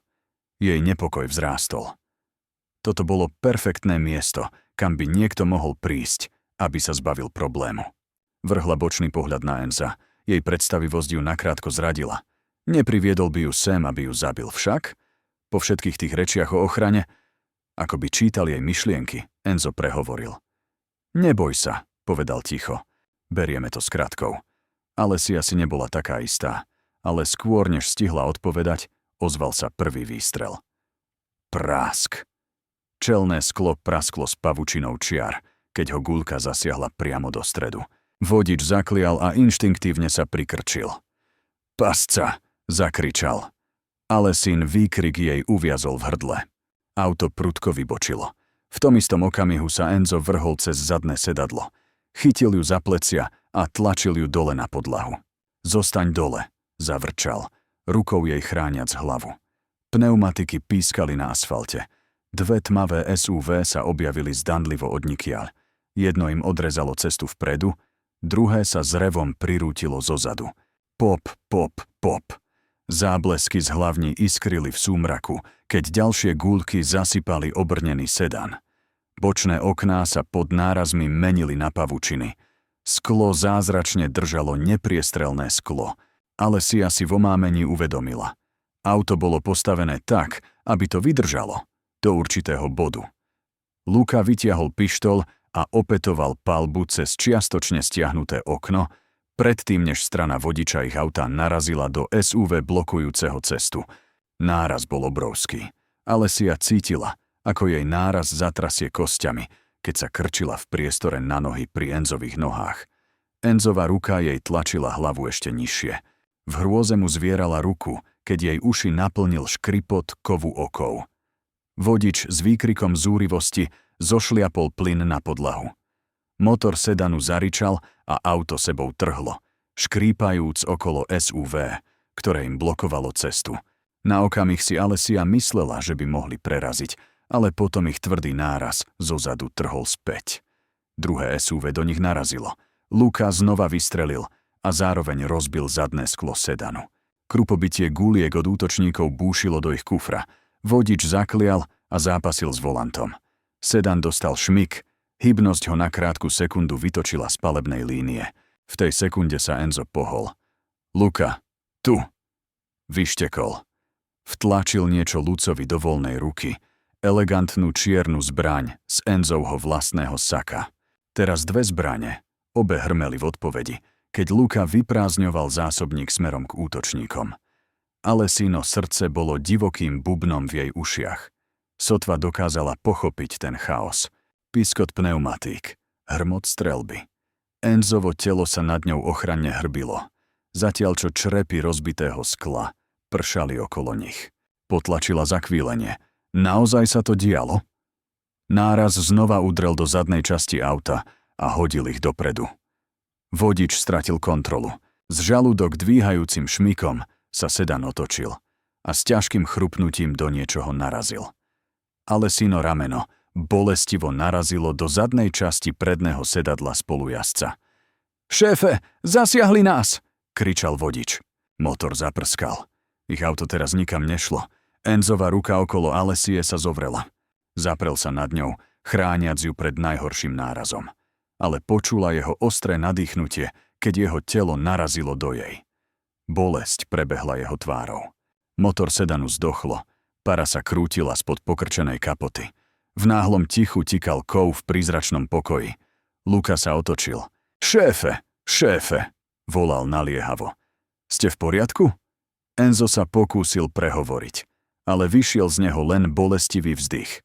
Jej nepokoj vzrástol. Toto bolo perfektné miesto, kam by niekto mohol prísť, aby sa zbavil problému. Vrhla bočný pohľad na Enza. Jej predstavivosť ju nakrátko zradila. Nepriviedol by ju sem, aby ju zabil však? Po všetkých tých rečiach o ochrane, ako by čítal jej myšlienky, Enzo prehovoril. Neboj sa, povedal ticho. Berieme to skratkou. Alesia si nebola taká istá, ale skôr než stihla odpovedať, ozval sa prvý výstrel. Prásk. Čelné sklo prasklo s pavučinou čiar, keď ho guľka zasiahla priamo do stredu. Vodič zaklial a inštinktívne sa prikrčil. Pasca, zakričal. Alesin výkrik jej uviazol v hrdle. Auto prudko vybočilo. V tom istom okamihu sa Enzo vrhol cez zadné sedadlo. Chytil ju za plecia a tlačil ju dole na podlahu. Zostaň dole, zavrčal, rukou jej chrániac hlavu. Pneumatiky pískali na asfalte. Dve tmavé SUV sa objavili zdanlivo odnikiaľ. Jedno im odrezalo cestu vpredu, druhé sa s revom prirútilo zozadu. Pop, pop, pop. Záblesky z hlavní iskrili v súmraku, keď ďalšie gúľky zasypali obrnený sedan. Bočné okná sa pod nárazmi menili na pavučiny. Sklo zázračne držalo nepriestrelné sklo, ale si asi v omámení uvedomila. Auto bolo postavené tak, aby to vydržalo do určitého bodu. Luka vytiahol pištol a opetoval paľbu cez čiastočne stiahnuté okno, predtým než strana vodiča ich auta narazila do SUV blokujúceho cestu. Náraz bol obrovský. Alessia cítila, ako jej náraz zatrasie kostiami, keď sa krčila v priestore na nohy pri Enzových nohách. Enzova ruka jej tlačila hlavu ešte nižšie. V hrôze mu zvierala ruku, keď jej uši naplnil škripot kovu okov. Vodič s výkrikom zúrivosti zošliapol plyn na podlahu. Motor sedanu zaričal a auto sebou trhlo, škrípajúc okolo SUV, ktoré im blokovalo cestu. Na okamih si Alessia myslela, že by mohli preraziť, ale potom ich tvrdý náraz zozadu trhol späť. Druhé SUV do nich narazilo. Luka znova vystrelil a zároveň rozbil zadné sklo sedanu. Krupobytie guliek od útočníkov búšilo do ich kufra. Vodič zaklial a zápasil s volantom. Sedan dostal šmik, hybnosť ho na krátku sekundu vytočila z palebnej línie. V tej sekunde sa Enzo pohol. Luka, tu! Vyštekol. Vtlačil niečo Lucovi do voľnej ruky. Elegantnú čiernu zbraň z Enzovho vlastného saka. Teraz dve zbrane, obe hrmeli v odpovedi, keď Luka vyprázdňoval zásobník smerom k útočníkom. Alessino srdce bolo divokým bubnom v jej ušiach. Sotva dokázala pochopiť ten chaos. Piskot pneumatík, hrmot strelby. Enzovo telo sa nad ňou ochranne hrbilo, zatiaľ čo črepy rozbitého skla pršali okolo nich. Potlačila zakvílenie. Naozaj sa to dialo? Náraz znova udrel do zadnej časti auta a hodil ich dopredu. Vodič stratil kontrolu. S žalúdok dvíhajúcim šmikom sa sedan otočil a s ťažkým chrupnutím do niečoho narazil. Alessino rameno bolestivo narazilo do zadnej časti predného sedadla spolujazca. Šéfe, zasiahli nás! Kričal vodič. Motor zaprskal. Ich auto teraz nikam nešlo. Enzova ruka okolo Alessie sa zovrela. Zaprel sa nad ňou, chrániac ju pred najhorším nárazom. Ale počula jeho ostré nadýchnutie, keď jeho telo narazilo do jej. Bolesť prebehla jeho tvárou. Motor sedanu zdochlo, para sa krútila spod pokrčenej kapoty. V náhlom tichu tikal kov v prízračnom pokoji. Luka sa otočil. Šéfe, šéfe, volal naliehavo. Ste v poriadku? Enzo sa pokúsil prehovoriť, ale vyšiel z neho len bolestivý vzdych.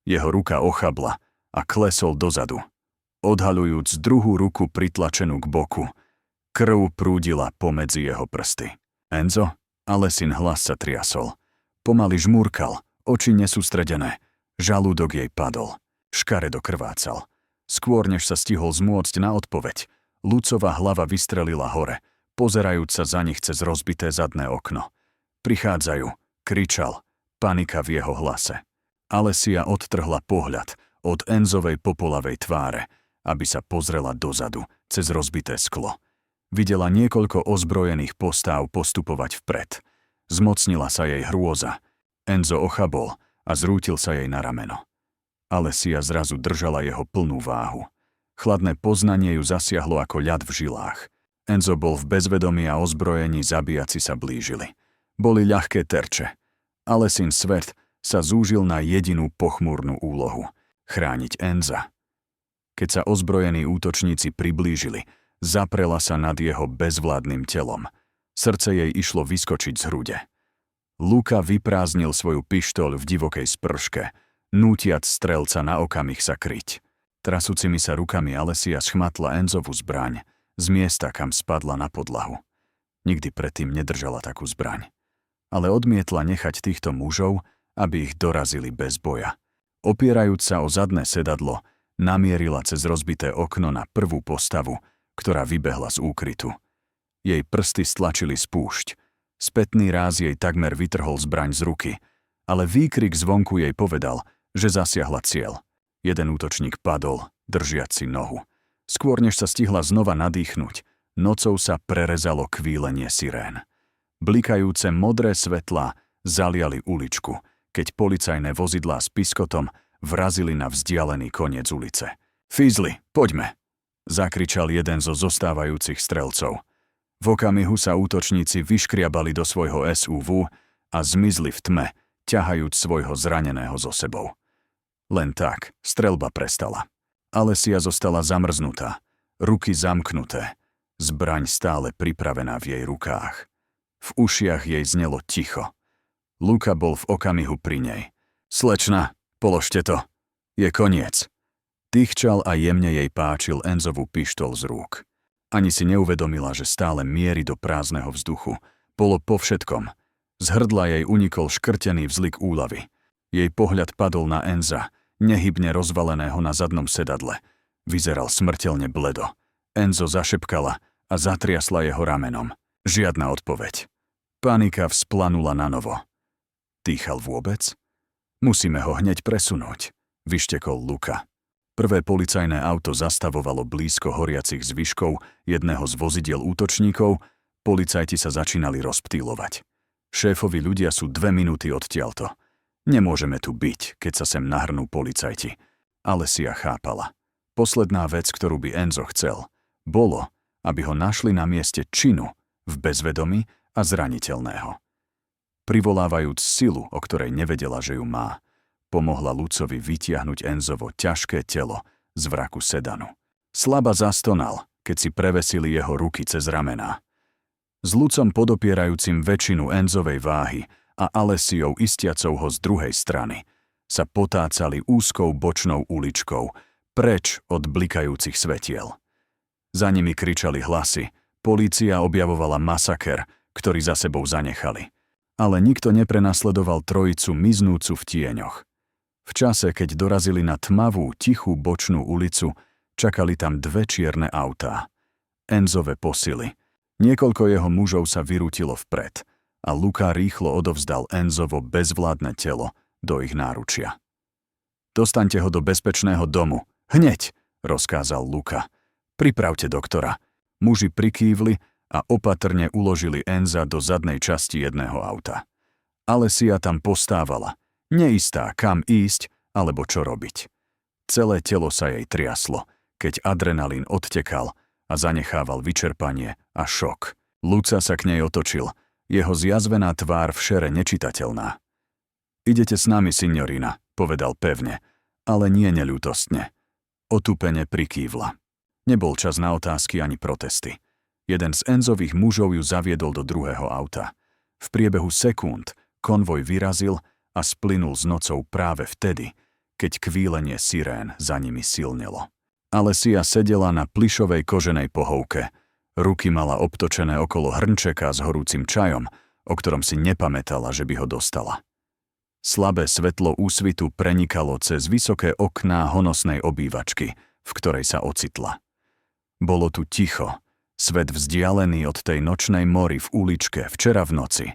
Jeho ruka ochabla a klesol dozadu, odhaľujúc druhú ruku pritlačenú k boku. Krv prúdila pomedzi jeho prsty. Enzo? Alesin hlas sa triasol. Pomaly žmúrkal, oči nesústredené. Žalúdok jej padol. Škaredo krvácal. Skôr než sa stihol zmôcť na odpoveď, Lucova hlava vystrelila hore, pozerajúc sa za nich cez rozbité zadné okno. Prichádzajú, kričal, panika v jeho hlase. Alessia odtrhla pohľad od Enzovej popolavej tváre, aby sa pozrela dozadu, cez rozbité sklo. Videla niekoľko ozbrojených postáv postupovať vpred. Zmocnila sa jej hrôza. Enzo ochabol a zrútil sa jej na rameno. Alessia zrazu držala jeho plnú váhu. Chladné poznanie ju zasiahlo ako ľad v žilách. Enzo bol v bezvedomí a ozbrojení zabíjaci sa blížili. Boli ľahké terče. Alesin svet sa zúžil na jedinú pochmúrnu úlohu – chrániť Enza. Keď sa ozbrojení útočníci priblížili, zaprela sa nad jeho bezvládnym telom. Srdce jej išlo vyskočiť z hrude. Luka vyprázdnil svoju pištoľ v divokej sprške, nútiac strelca na okamih sa kryť. Trasúcimi sa rukami Alessia schmatla Enzovu zbraň z miesta, kam spadla na podlahu. Nikdy predtým nedržala takú zbraň. Ale odmietla nechať týchto mužov, aby ich dorazili bez boja. Opierajúc sa o zadné sedadlo, namierila cez rozbité okno na prvú postavu, ktorá vybehla z úkrytu. Jej prsty stlačili spúšť. Spätný ráz jej takmer vytrhol zbraň z ruky, ale výkrik zvonku jej povedal, že zasiahla cieľ. Jeden útočník padol, držiac si nohu. Skôr než sa stihla znova nadýchnuť, nocou sa prerezalo kvílenie sirén. Blikajúce modré svetlá zaliali uličku, keď policajné vozidlá s piskotom vrazili na vzdialený koniec ulice. Fízli, poďme! Zakričal jeden zo zostávajúcich strelcov. V okamihu sa útočníci vyškriabali do svojho SUV a zmizli v tme, ťahajúc svojho zraneného so sebou. Len tak streľba prestala. Alessia zostala zamrznutá, ruky zamknuté, zbraň stále pripravená v jej rukách. V ušiach jej znelo ticho. Luka bol v okamihu pri nej. Slečna, položte to. Je koniec. Dýchčal a jemne jej páčil Enzovú pištol z rúk. Ani si neuvedomila, že stále mierí do prázdneho vzduchu. Bolo po všetkom. Z hrdla jej unikol škrtený vzlik úľavy. Jej pohľad padol na Enza, nehybne rozvaleného na zadnom sedadle. Vyzeral smrteľne bledo. Enzo zašepkala a zatriasla jeho ramenom. Žiadna odpoveď. Panika vzplanula na novo. Dýchal vôbec? Musíme ho hneď presunúť, vyštekol Luka. Prvé policajné auto zastavovalo blízko horiacich zvyškov jedného z vozidiel útočníkov, policajti sa začínali rozptýlovať. Šéfovi ľudia sú 2 minúty odtiaľto. Nemôžeme tu byť, keď sa sem nahrnú policajti. Alessia chápala. Posledná vec, ktorú by Enzo chcel, bolo, aby ho našli na mieste činu, v bezvedomí a zraniteľného. Privolávajúc silu, o ktorej nevedela, že ju má, pomohla Lucovi vytiahnuť Enzovo ťažké telo z vraku sedanu. Slaba zastonal, keď si prevesili jeho ruky cez ramená. S Lucom podopierajúcim väčšinu Enzovej váhy a Alessiou istiacou ho z druhej strany sa potácali úzkou bočnou uličkou, preč od blikajúcich svetiel. Za nimi kričali hlasy, polícia objavovala masaker, ktorý za sebou zanechali. Ale nikto neprenasledoval trojicu miznúcu v tieňoch. V čase, keď dorazili na tmavú, tichú bočnú ulicu, čakali tam 2 čierne autá. Enzove posily. Niekoľko jeho mužov sa vyrútilo vpred a Luka rýchlo odovzdal Enzovo bezvládne telo do ich náručia. Dostaňte ho do bezpečného domu. Hneď, rozkázal Luka. Pripravte doktora. Muži prikývli a opatrne uložili Enza do zadnej časti jedného auta. Alessia tam postávala, neistá kam ísť alebo čo robiť. Celé telo sa jej triaslo, keď adrenalín odtekal a zanechával vyčerpanie a šok. Luca sa k nej otočil, jeho zjazvená tvár v šere nečitateľná. Idete s nami, signorina, povedal pevne, ale nie neľútostne. Otupene prikývla. Nebol čas na otázky ani protesty. Jeden z Enzových mužov ju zaviedol do druhého auta. V priebehu sekúnd konvoj vyrazil a splynul s nocou práve vtedy, keď kvílenie sirén za nimi silnelo. Alessia sedela na plyšovej koženej pohovke. Ruky mala obtočené okolo hrnčeka s horúcim čajom, o ktorom si nepamätala, že by ho dostala. Slabé svetlo úsvitu prenikalo cez vysoké okná honosnej obývačky, v ktorej sa ocitla. Bolo tu ticho. Svet vzdialený od tej nočnej mori v uličke včera v noci.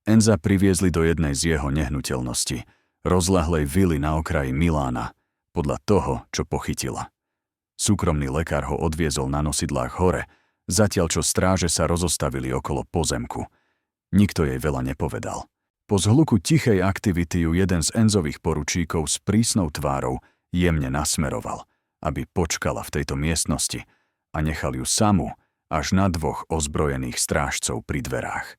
Enza priviezli do jednej z jeho nehnuteľností, rozľahlej vily na okraji Milána, podľa toho, čo pochytila. Súkromný lekár ho odviezol na nosidlách hore, zatiaľ čo stráže sa rozostavili okolo pozemku. Nikto jej veľa nepovedal. Po zhluku tichej aktivity ju jeden z Enzových poručíkov s prísnou tvárou jemne nasmeroval, aby počkala v tejto miestnosti a nechal ju samú, až na 2 ozbrojených strážcov pri dverách.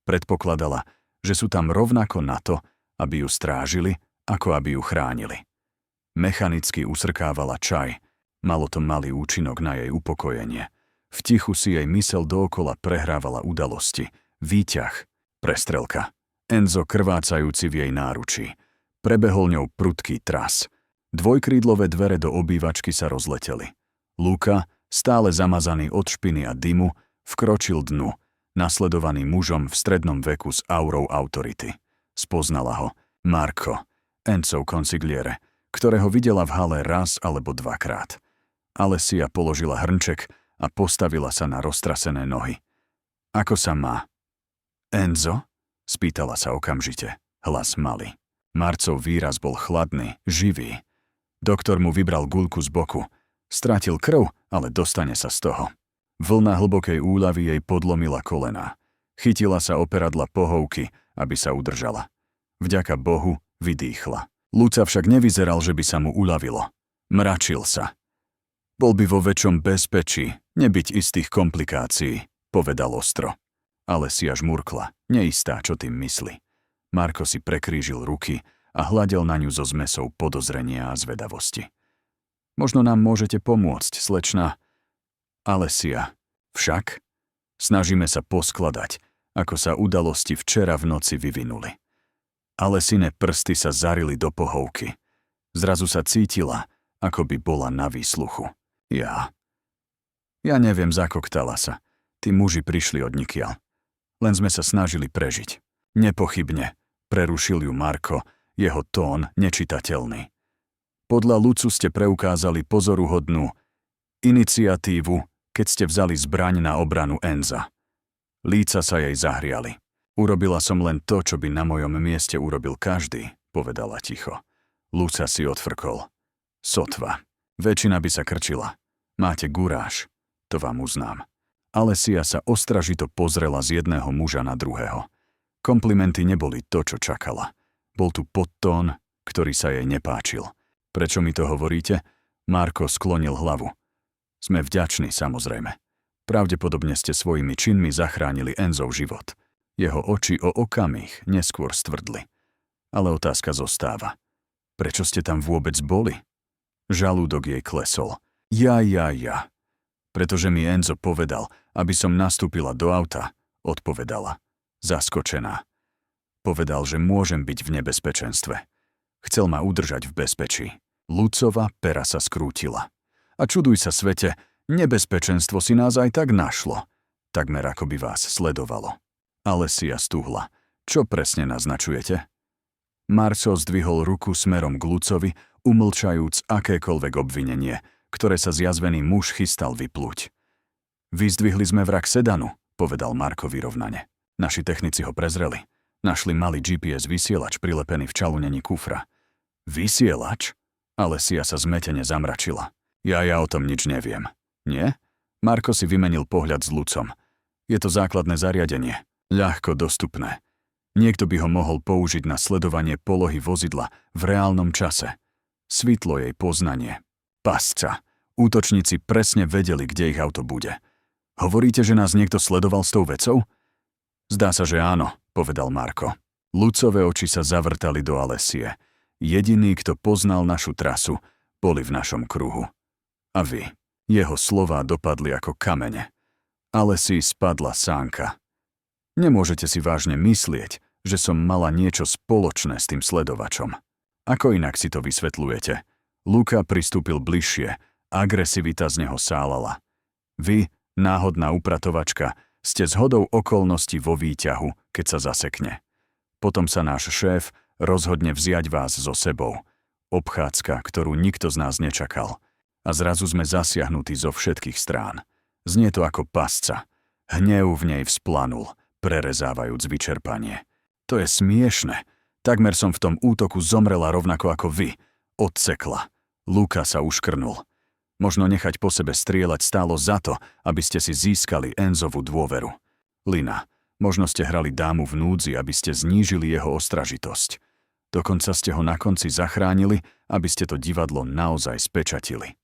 Predpokladala, že sú tam rovnako na to, aby ju strážili, ako aby ju chránili. Mechanicky usrkávala čaj, malo to malý účinok na jej upokojenie. V tichu si jej myseľ dookola prehrávala udalosti, výťah, prestrelka. Enzo krvácajúci v jej náručí. Prebehol ňou prudký tras. Dvojkrídlové dvere do obývačky sa rozleteli. Luka, stále zamazaný od špiny a dymu, vkročil dnu, nasledovaný mužom v strednom veku s aurou autority. Spoznala ho. Marco, Enzov consigliere, ktorého videla v hale raz alebo 2-krát. Alessia položila hrnček a postavila sa na roztrasené nohy. Ako sa má? Enzo? Spýtala sa okamžite. Hlas malý. Marcov výraz bol chladný, živý. Doktor mu vybral guľku z boku. Strátil krv, ale dostane sa z toho. Vlna hlbokej úľavy jej podlomila kolená. Chytila sa operadla pohovky, aby sa udržala. Vďaka Bohu vydýchla. Luca však nevyzeral, že by sa mu uľavilo. Mračil sa. Bol by vo väčšom bezpečí, nebyť istých komplikácií, povedal ostro. Alessia žmurkla, neistá, čo tým myslí. Marko si prekrížil ruky a hľadel na ňu so zmesou podozrenia a zvedavosti. Možno nám môžete pomôcť, slečna. Alessia. Však? Snažíme sa poskladať, ako sa udalosti včera v noci vyvinuli. Alessine prsty sa zarili do pohovky. Zrazu sa cítila, ako by bola na výsluchu. Ja neviem, zakoktala sa. Tí muži prišli odnikiaľ. Len sme sa snažili prežiť. Nepochybne, prerušil ju Marko, jeho tón nečitateľný. Podľa Lucu ste preukázali pozoruhodnú iniciatívu, keď ste vzali zbraň na obranu Enza. Líca sa jej zahriali. Urobila som len to, čo by na mojom mieste urobil každý, povedala ticho. Luca si odfrkol. Sotva. Väčšina by sa krčila. Máte guráž. To vám uznám. Alessia sa ostražito pozrela z jedného muža na druhého. Komplimenty neboli to, čo čakala. Bol tu podtón, ktorý sa jej nepáčil. Prečo mi to hovoríte? Marko sklonil hlavu. Sme vďační, samozrejme. Pravdepodobne ste svojimi činmi zachránili Enzov život. Jeho oči o okamih neskôr stvrdli. Ale otázka zostáva. Prečo ste tam vôbec boli? Žalúdok jej klesol. Ja. Pretože mi Enzo povedal, aby som nastúpila do auta, odpovedala. Zaskočená. Povedal, že môžem byť v nebezpečenstve. Chcel ma udržať v bezpečí. Lucova pera sa skrútila. A čuduj sa svete, nebezpečenstvo si nás aj tak našlo. Takmer ako by vás sledovalo. Alessia stúhla. Čo presne naznačujete? Marco zdvihol ruku smerom k Lucovi, umlčajúc akékoľvek obvinenie, ktoré sa zjazvený muž chystal vypluť. Vyzdvihli sme vrak sedanu, povedal Marko vyrovnane. Naši technici ho prezreli. Našli malý GPS vysielač prilepený v čalunení kufra. Vysielač? Alessia sa zmetene zamračila. Ja o tom nič neviem. Nie? Marko si vymenil pohľad s Lucom. Je to základné zariadenie. Ľahko dostupné. Niekto by ho mohol použiť na sledovanie polohy vozidla v reálnom čase. Svitlo jej poznanie. Pasca. Útočníci presne vedeli, kde ich auto bude. Hovoríte, že nás niekto sledoval s tou vecou? Zdá sa, že áno, povedal Marko. Lucové oči sa zavrtali do Alessie. Jediní, kto poznal našu trasu, boli v našom kruhu. A vy. Jeho slová dopadli ako kamene. Alessii spadla sánka. Nemôžete si vážne myslieť, že som mala niečo spoločné s tým sledovačom. Ako inak si to vysvetľujete? Luka pristúpil bližšie, agresivita z neho sálala. Vy, náhodná upratovačka, ste zhodou okolností vo výťahu, keď sa zasekne. Potom sa náš šéf rozhodne vziať vás so sebou. Obchádzka, ktorú nikto z nás nečakal. A zrazu sme zasiahnutí zo všetkých strán. Znie to ako pasca. Hnev v nej vzplanul, prerezávajúc vyčerpanie. To je smiešne. Takmer som v tom útoku zomrela rovnako ako vy. Odsekla. Luka sa uškrnul. Možno nechať po sebe strieľať stálo za to, aby ste si získali Enzovú dôveru. Lina, možno ste hrali dámu v núdzi, aby ste znížili jeho ostražitosť. Dokonca ste ho na konci zachránili, aby ste to divadlo naozaj spečatili.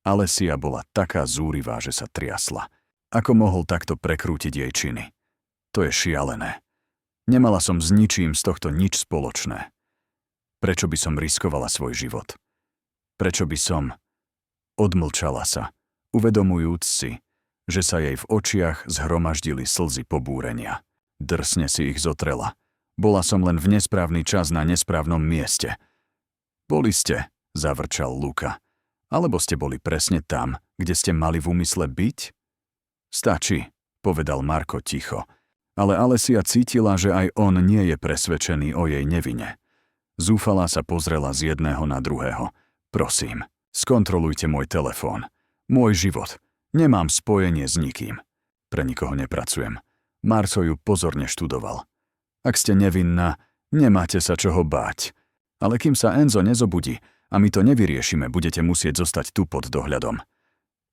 Alessia bola taká zúrivá, že sa triasla. Ako mohol takto prekrútiť jej činy? To je šialené. Nemala som s ničím z tohto nič spoločné. Prečo by som riskovala svoj život? Prečo by som... Odmlčala sa, uvedomujúc si, že sa jej v očiach zhromaždili slzy pobúrenia. Drsne si ich zotrela. Bola som len v nesprávny čas na nesprávnom mieste. Boli ste, zavrčal Luka. Alebo ste boli presne tam, kde ste mali v úmysle byť? Stačí, povedal Marko ticho. Ale Alessia cítila, že aj on nie je presvedčený o jej nevine. Zúfalá sa pozrela z jedného na druhého. Prosím, skontrolujte môj telefón. Môj život. Nemám spojenie s nikým. Pre nikoho nepracujem. Marco ju pozorne študoval. Ak ste nevinná, nemáte sa čoho báť. Ale kým sa Enzo nezobudí a my to nevyriešime, budete musieť zostať tu pod dohľadom.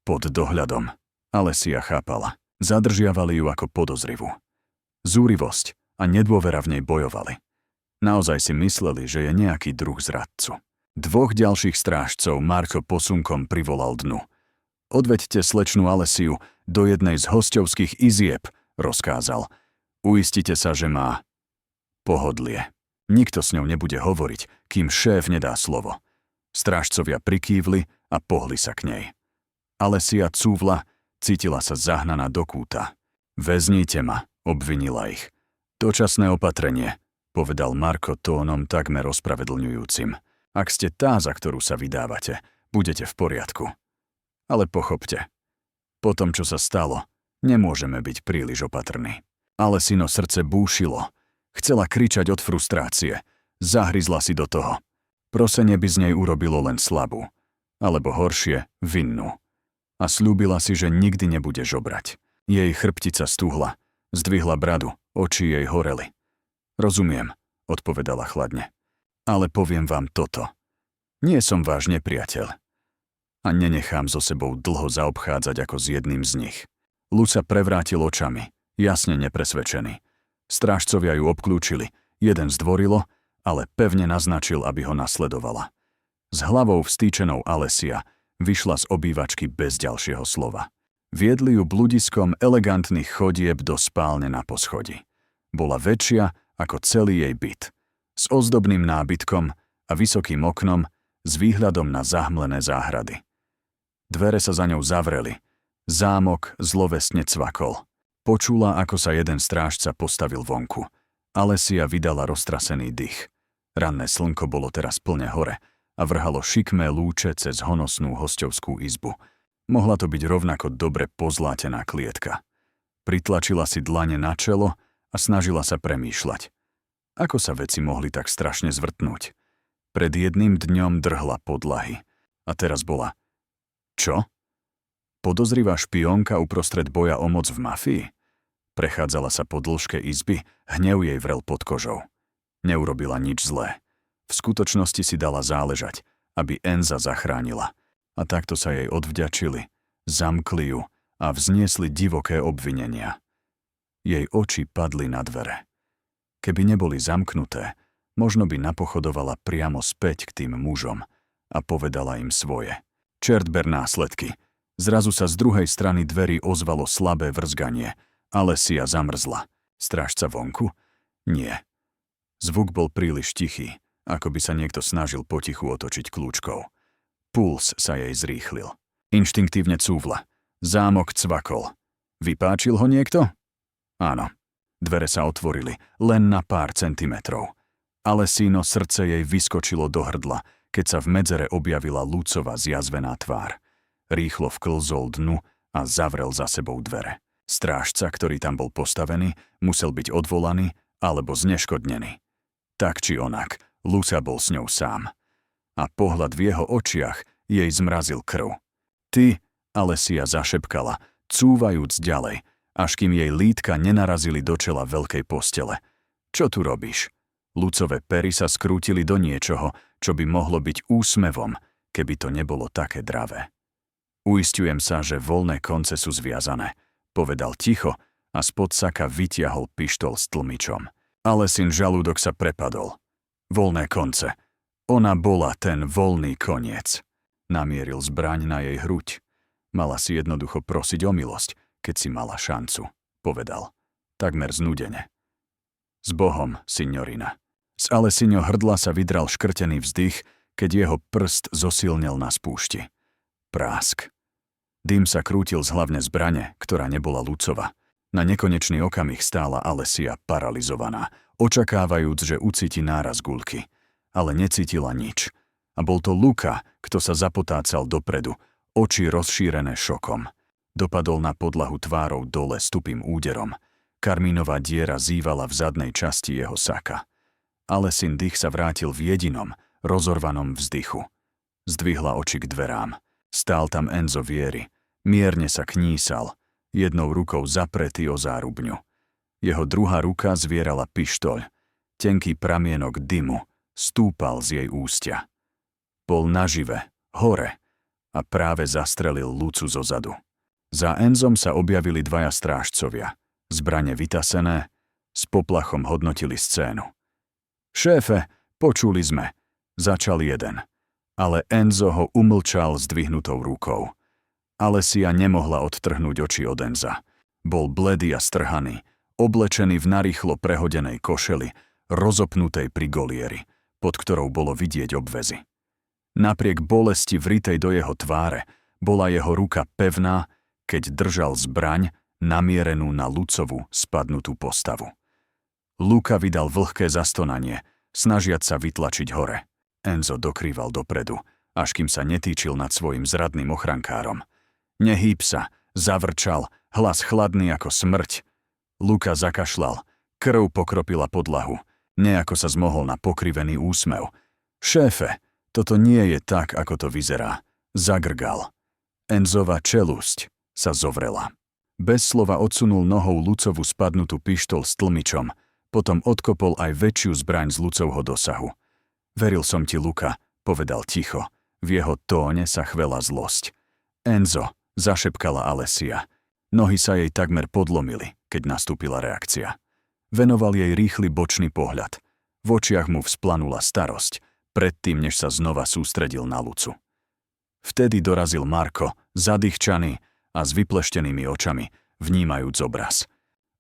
Pod dohľadom. Alessia chápala. Zadržiavali ju ako podozrivú. Zúrivosť a nedôvera v nej bojovali. Naozaj si mysleli, že je nejaký druh zradcu. 2 ďalších strážcov Marco posunkom privolal dnu. Odveďte slečnú Alessiu do jednej z hosťovských izieb, rozkázal. Uistite sa, že má pohodlie. Nikto s ňou nebude hovoriť, kým šéf nedá slovo. Strážcovia prikývli a pohli sa k nej. Alessia cúvla, cítila sa zahnaná do kúta. Väzníte ma, obvinila ich. Dočasné opatrenie, povedal Marco tónom takmer ospravedlňujúcim. Ak ste tá, za ktorú sa vydávate, budete v poriadku. Ale pochopte, po tom, čo sa stalo, nemôžeme byť príliš opatrní. Alessino srdce búšilo. Chcela kričať od frustrácie. Zahryzla si do toho. Prosenie by z nej urobilo len slabú. Alebo horšie, vinnú. A sľúbila si, že nikdy nebude žobrať. Jej chrbtica stúhla. Zdvihla bradu, oči jej horeli. Rozumiem, odpovedala chladne. Ale poviem vám toto. Nie som váš nepriateľ. A nenechám so sebou dlho zaobchádzať ako s jedným z nich. Lu sa prevrátil očami, jasne nepresvedčený. Strážcovia ju obklúčili, jeden zdvorilo, ale pevne naznačil, aby ho nasledovala. S hlavou vstýčenou Alessia vyšla z obývačky bez ďalšieho slova. Viedli ju bludiskom elegantných chodieb do spálne na poschodí. Bola väčšia ako celý jej byt. S ozdobným nábytkom a vysokým oknom s výhľadom na zahmlené záhrady. Dvere sa za ňou zavreli. Zámok zlovestne cvakol. Počula, ako sa jeden strážca postavil vonku. Alessia vydala roztrasený dych. Ranné slnko bolo teraz plne hore a vrhalo šikmé lúče cez honosnú hosťovskú izbu. Mohla to byť rovnako dobre pozlátená klietka. Pritlačila si dlane na čelo a snažila sa premýšľať. Ako sa veci mohli tak strašne zvrtnúť? Pred jedným dňom drhla podlahy. A teraz bola... Čo? Podozrivá špiónka uprostred boja o moc v mafii? Prechádzala sa po dĺžke izby, hnev jej vrel pod kožou. Neurobila nič zlé. V skutočnosti si dala záležať, aby Enza zachránila. A takto sa jej odvďačili, zamkli ju a vzniesli divoké obvinenia. Jej oči padli na dvere. Keby neboli zamknuté, možno by napochodovala priamo späť k tým mužom a povedala im svoje. Čert ber následky. Zrazu sa z druhej strany dverí ozvalo slabé vrzganie. Alessia zamrzla. Strážca vonku? Nie. Zvuk bol príliš tichý, ako by sa niekto snažil potichu otočiť kľúčkou. Puls sa jej zrýchlil. Inštinktívne cúvla. Zámok cvakol. Vypáčil ho niekto? Áno. Dvere sa otvorili, len na pár centimetrov. Alessino srdce jej vyskočilo do hrdla, keď sa v medzere objavila Lucova zjazvená tvár. Rýchlo vklzol dnu a zavrel za sebou dvere. Strážca, ktorý tam bol postavený, musel byť odvolaný alebo zneškodnený. Tak či onak, Luca bol s ňou sám. A pohľad v jeho očiach jej zmrazil krv. Ty, Alessia zašepkala, cúvajúc ďalej, až kým jej lítka nenarazili do čela veľkej postele. Čo tu robíš? Lucové pery sa skrútili do niečoho, čo by mohlo byť úsmevom, keby to nebolo také dravé. Uisťujem sa, že voľné konce sú zviazané, povedal ticho a spod saka vytiahol pištol s tlmičom. Alesin žalúdok sa prepadol. Voľné konce. Ona bola ten voľný koniec. Namieril zbraň na jej hruď. Mala si jednoducho prosiť o milosť, keď si mala šancu, povedal. Takmer znudene. S Bohom, signorina. Z Alessinho hrdla sa vydral škrtený vzdych, keď jeho prst zosilnel na spúšti. Prásk. Dým sa krútil z hlavne zbrane, ktorá nebola Lucova. Na nekonečný okamih stála Alessia paralizovaná, očakávajúc, že ucíti náraz guľky. Ale necítila nič. A bol to Luca, kto sa zapotácal dopredu, oči rozšírené šokom. Dopadol na podlahu tvárou dole s tupým úderom. Karmínová diera zývala v zadnej časti jeho saka. Alesin dých sa vrátil v jedinom, rozorvanom vzdychu. Zdvihla oči k dverám. Stál tam Enzo Vieri. Mierne sa knísal, jednou rukou zapretý o zárubňu. Jeho druhá ruka zvierala pištoľ. Tenký pramienok dymu stúpal z jej ústia. Bol nažive, hore, a práve zastrelil Lucu zozadu. Za Enzom sa objavili dvaja strážcovia. Zbrane vytasené, s poplachom hodnotili scénu. Šéfe, počuli sme, začal jeden. Ale Enzo ho umlčal zdvihnutou rukou. Alessia nemohla odtrhnúť oči od Enza. Bol bledý a strhaný, oblečený v narýchlo prehodenej košeli, rozopnutej pri golieri, pod ktorou bolo vidieť obväzy. Napriek bolesti vritej do jeho tváre, bola jeho ruka pevná, keď držal zbraň namierenú na Lucovú spadnutú postavu. Luka vydal vlhké zastonanie, snažiac sa vytlačiť hore. Enzo dokrýval dopredu, až kým sa netýčil nad svojim zradným ochrankárom. Nehýb sa, zavrčal, hlas chladný ako smrť. Luka zakašľal, krv pokropila podlahu, nejako sa zmohol na pokrivený úsmev. Šéfe, toto nie je tak, ako to vyzerá. Zagrgal. Enzova čelusť sa zovrela. Bez slova odsunul nohou Lucovú spadnutú pištol s tlmičom, potom odkopol aj väčšiu zbraň z Lucovho dosahu. Veril som ti, Luka, povedal ticho. V jeho tóne sa chvela zlosť. Enzo, zašepkala Alessia. Nohy sa jej takmer podlomili, keď nastúpila reakcia. Venoval jej rýchly bočný pohľad. V očiach mu vzplanula starosť, predtým, než sa znova sústredil na Lucu. Vtedy dorazil Marko, zadýchčaný a s vypleštenými očami, vnímajúc obraz.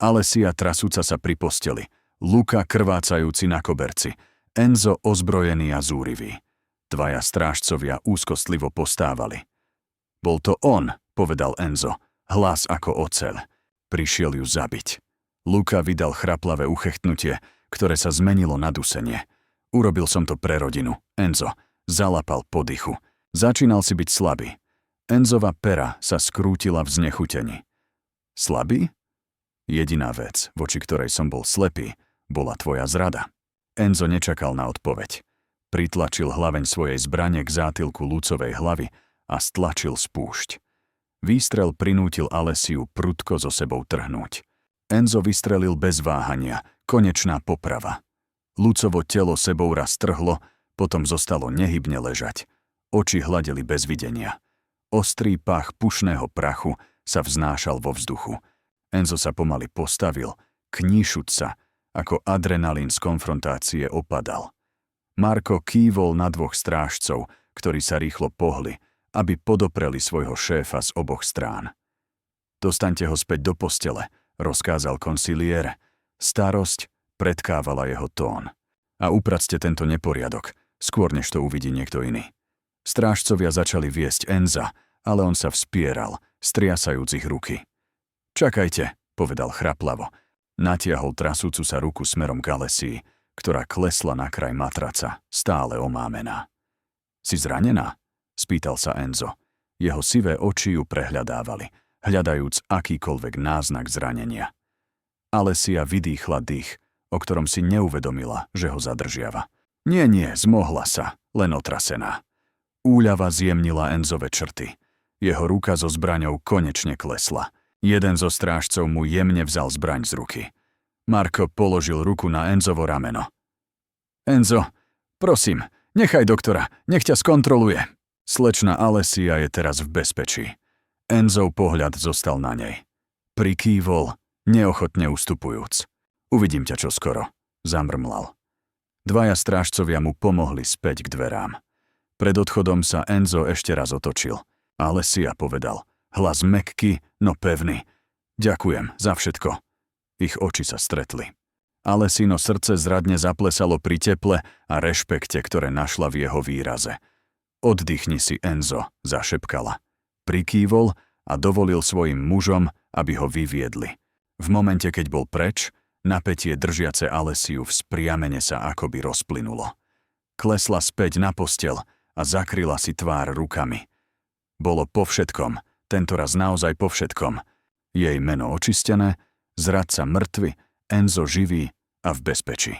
Alessia trasúca sa pri posteli, Luka krvácajúci na koberci, Enzo ozbrojený a zúrivý. Dvaja strážcovia úzkostlivo postávali. Bol to on, povedal Enzo, hlas ako oceľ. Prišiel ju zabiť. Luka vydal chraplavé uchechtnutie, ktoré sa zmenilo na dusenie. Urobil som to pre rodinu, Enzo. Zalapal po dychu. Začínal si byť slabý. Enzova pera sa skrútila v znechutení. Slabý? Jediná vec, voči ktorej som bol slepý, bola tvoja zrada. Enzo nečakal na odpoveď. Pritlačil hlaveň svojej zbrane k zátilku Lucovej hlavy a stlačil spúšť. Výstrel prinútil Alessiu prudko so sebou trhnúť. Enzo vystrelil bez váhania, konečná poprava. Lucovo telo sebou raz trhlo, potom zostalo nehybne ležať. Oči hladeli bez videnia. Ostrý pach pušného prachu sa vznášal vo vzduchu. Enzo sa pomaly postavil, kníšuť sa, ako adrenalín z konfrontácie opadal. Marko kývol na dvoch strážcov, ktorí sa rýchlo pohli, aby podopreli svojho šéfa z oboch strán. Dostaňte ho späť do postele, rozkázal konsiliér. Starosť predkávala jeho tón. A upracte tento neporiadok, skôr než to uvidí niekto iný. Strážcovia začali viesť Enza, ale on sa vspieral, striasajúc ich ruky. Čakajte, povedal chraplavo. Natiahol trasúcu sa ruku smerom k Alessii, ktorá klesla na kraj matraca, stále omámená. Si zranená? Spýtal sa Enzo. Jeho sivé oči ju prehľadávali, hľadajúc akýkoľvek náznak zranenia. Alessia vydýchla dých, o ktorom si neuvedomila, že ho zadržiava. Nie, zmohla sa, len otrasená. Úľava zjemnila Enzove črty. Jeho ruka so zbraňou konečne klesla. Jeden zo strážcov mu jemne vzal zbraň z ruky. Marko položil ruku na Enzovo rameno. Enzo, prosím, nechaj doktora, nech ťa skontroluje. Slečna Alessia je teraz v bezpečí. Enzov pohľad zostal na nej. Prikývol, neochotne ustupujúc. Uvidím ťa čoskoro, zamrmlal. Dvaja strážcovia mu pomohli späť k dverám. Pred odchodom sa Enzo ešte raz otočil. Alessia povedal, hlas mäkký, no pevný. Ďakujem za všetko. Ich oči sa stretli. Alessino srdce zradne zaplesalo pri teple a rešpekte, ktoré našla v jeho výraze. Oddychni si, Enzo, zašepkala. Prikývol a dovolil svojim mužom, aby ho vyviedli. V momente, keď bol preč, napätie držiace Alessiu vzpriamene sa akoby rozplynulo. Klesla späť na posteľ a zakryla si tvár rukami. Bolo po všetkom, tentoraz naozaj po všetkom. Jej meno očistené, zradca mŕtvy, Enzo živý a v bezpečí.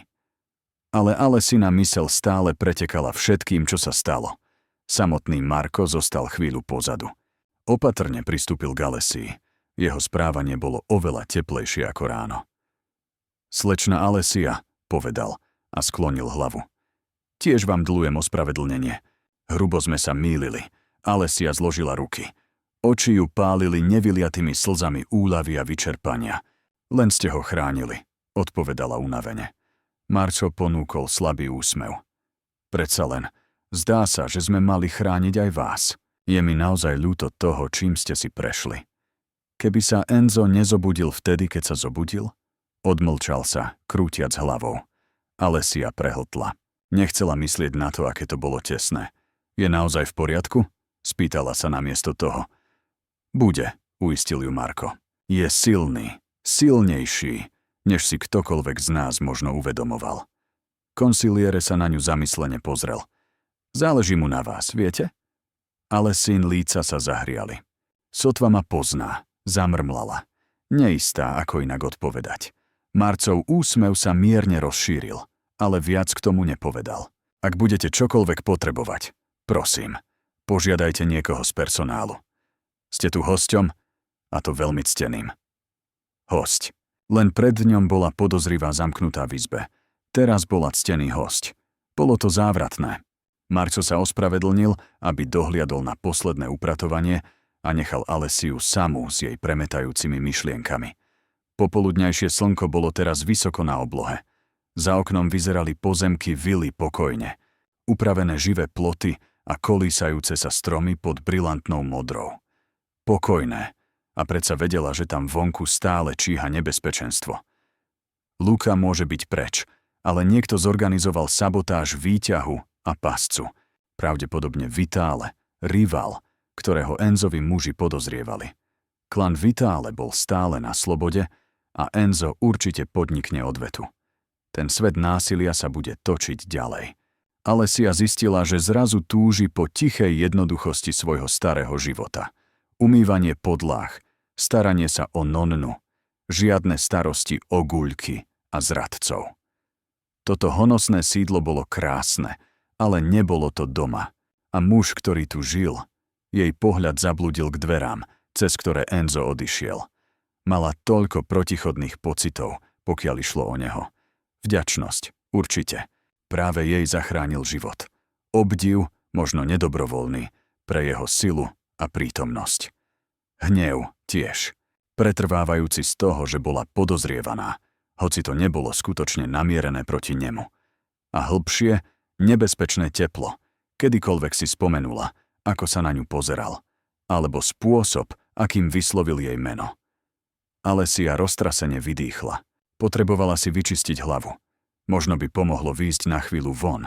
Ale Alessina myseľ stále pretekala všetkým, čo sa stalo. Samotný Marko zostal chvíľu pozadu. Opatrne pristúpil k Alessii. Jeho správanie bolo oveľa teplejšie ako ráno. Slečna Alessia, povedal a sklonil hlavu. Tiež vám dľujem ospravedlnenie. Hrubo sme sa mýlili. Alessia zložila ruky. Oči ju pálili nevyliatými slzami úľavy a vyčerpania. Len ste ho chránili, odpovedala unavene. Marco ponúkol slabý úsmev. Predsa len, zdá sa, že sme mali chrániť aj vás. Je mi naozaj ľúto toho, čím ste si prešli. Keby sa Enzo nezobudil vtedy, keď sa zobudil? Odmlčal sa, krútiac hlavou. Alessia prehltla. Nechcela myslieť na to, aké to bolo tesné. Je naozaj v poriadku? Spýtala sa namiesto toho. Bude, uistil ju Marko. Je silný, silnejší, než si ktokoľvek z nás možno uvedomoval. Konsiliere sa na ňu zamyslene pozrel. Záleží mu na vás, viete? Ale syn líca sa zahriali. Sotva ma pozná, zamrmlala. Neistá, ako inak odpovedať. Marcov úsmev sa mierne rozšíril, ale viac k tomu nepovedal. Ak budete čokoľvek potrebovať, prosím, požiadajte niekoho z personálu. Ste tu hosťom? A to veľmi cteným. Hosť. Len pred ňom bola podozrivá zamknutá v izbe. Teraz bola ctený hosť. Bolo to závratné. Marco sa ospravedlnil, aby dohliadol na posledné upratovanie a nechal Alessiu samú s jej premetajúcimi myšlienkami. Popoludňajšie slnko bolo teraz vysoko na oblohe. Za oknom vyzerali pozemky vily pokojne. Upravené živé ploty a kolísajúce sa stromy pod brilantnou modrou. Pokojné. A predsa vedela, že tam vonku stále číha nebezpečenstvo. Luka môže byť preč, ale niekto zorganizoval sabotáž výťahu a pascu. Pravdepodobne Vitále, rival, ktorého Enzovi muži podozrievali. Klan Vitále bol stále na slobode a Enzo určite podnikne odvetu. Ten svet násilia sa bude točiť ďalej. Alessia zistila, že zrazu túži po tichej jednoduchosti svojho starého života. Umývanie podláh, staranie sa o nonnu, žiadne starosti o guľky a zradcov. Toto honosné sídlo bolo krásne, ale nebolo to doma. A muž, ktorý tu žil, jej pohľad zablúdil k dverám, cez ktoré Enzo odišiel. Mala toľko protichodných pocitov, pokiaľ išlo o neho. Vďačnosť, určite. Práve jej zachránil život. Obdiv, možno nedobrovoľný, pre jeho silu a prítomnosť. Hnev tiež, pretrvávajúci z toho, že bola podozrievaná, hoci to nebolo skutočne namierené proti nemu. A hlbšie, nebezpečné teplo, kedykoľvek si spomenula, ako sa na ňu pozeral, alebo spôsob, akým vyslovil jej meno. Alessia roztrasene vydýchla. Potrebovala si vyčistiť hlavu. Možno by pomohlo výjsť na chvíľu von.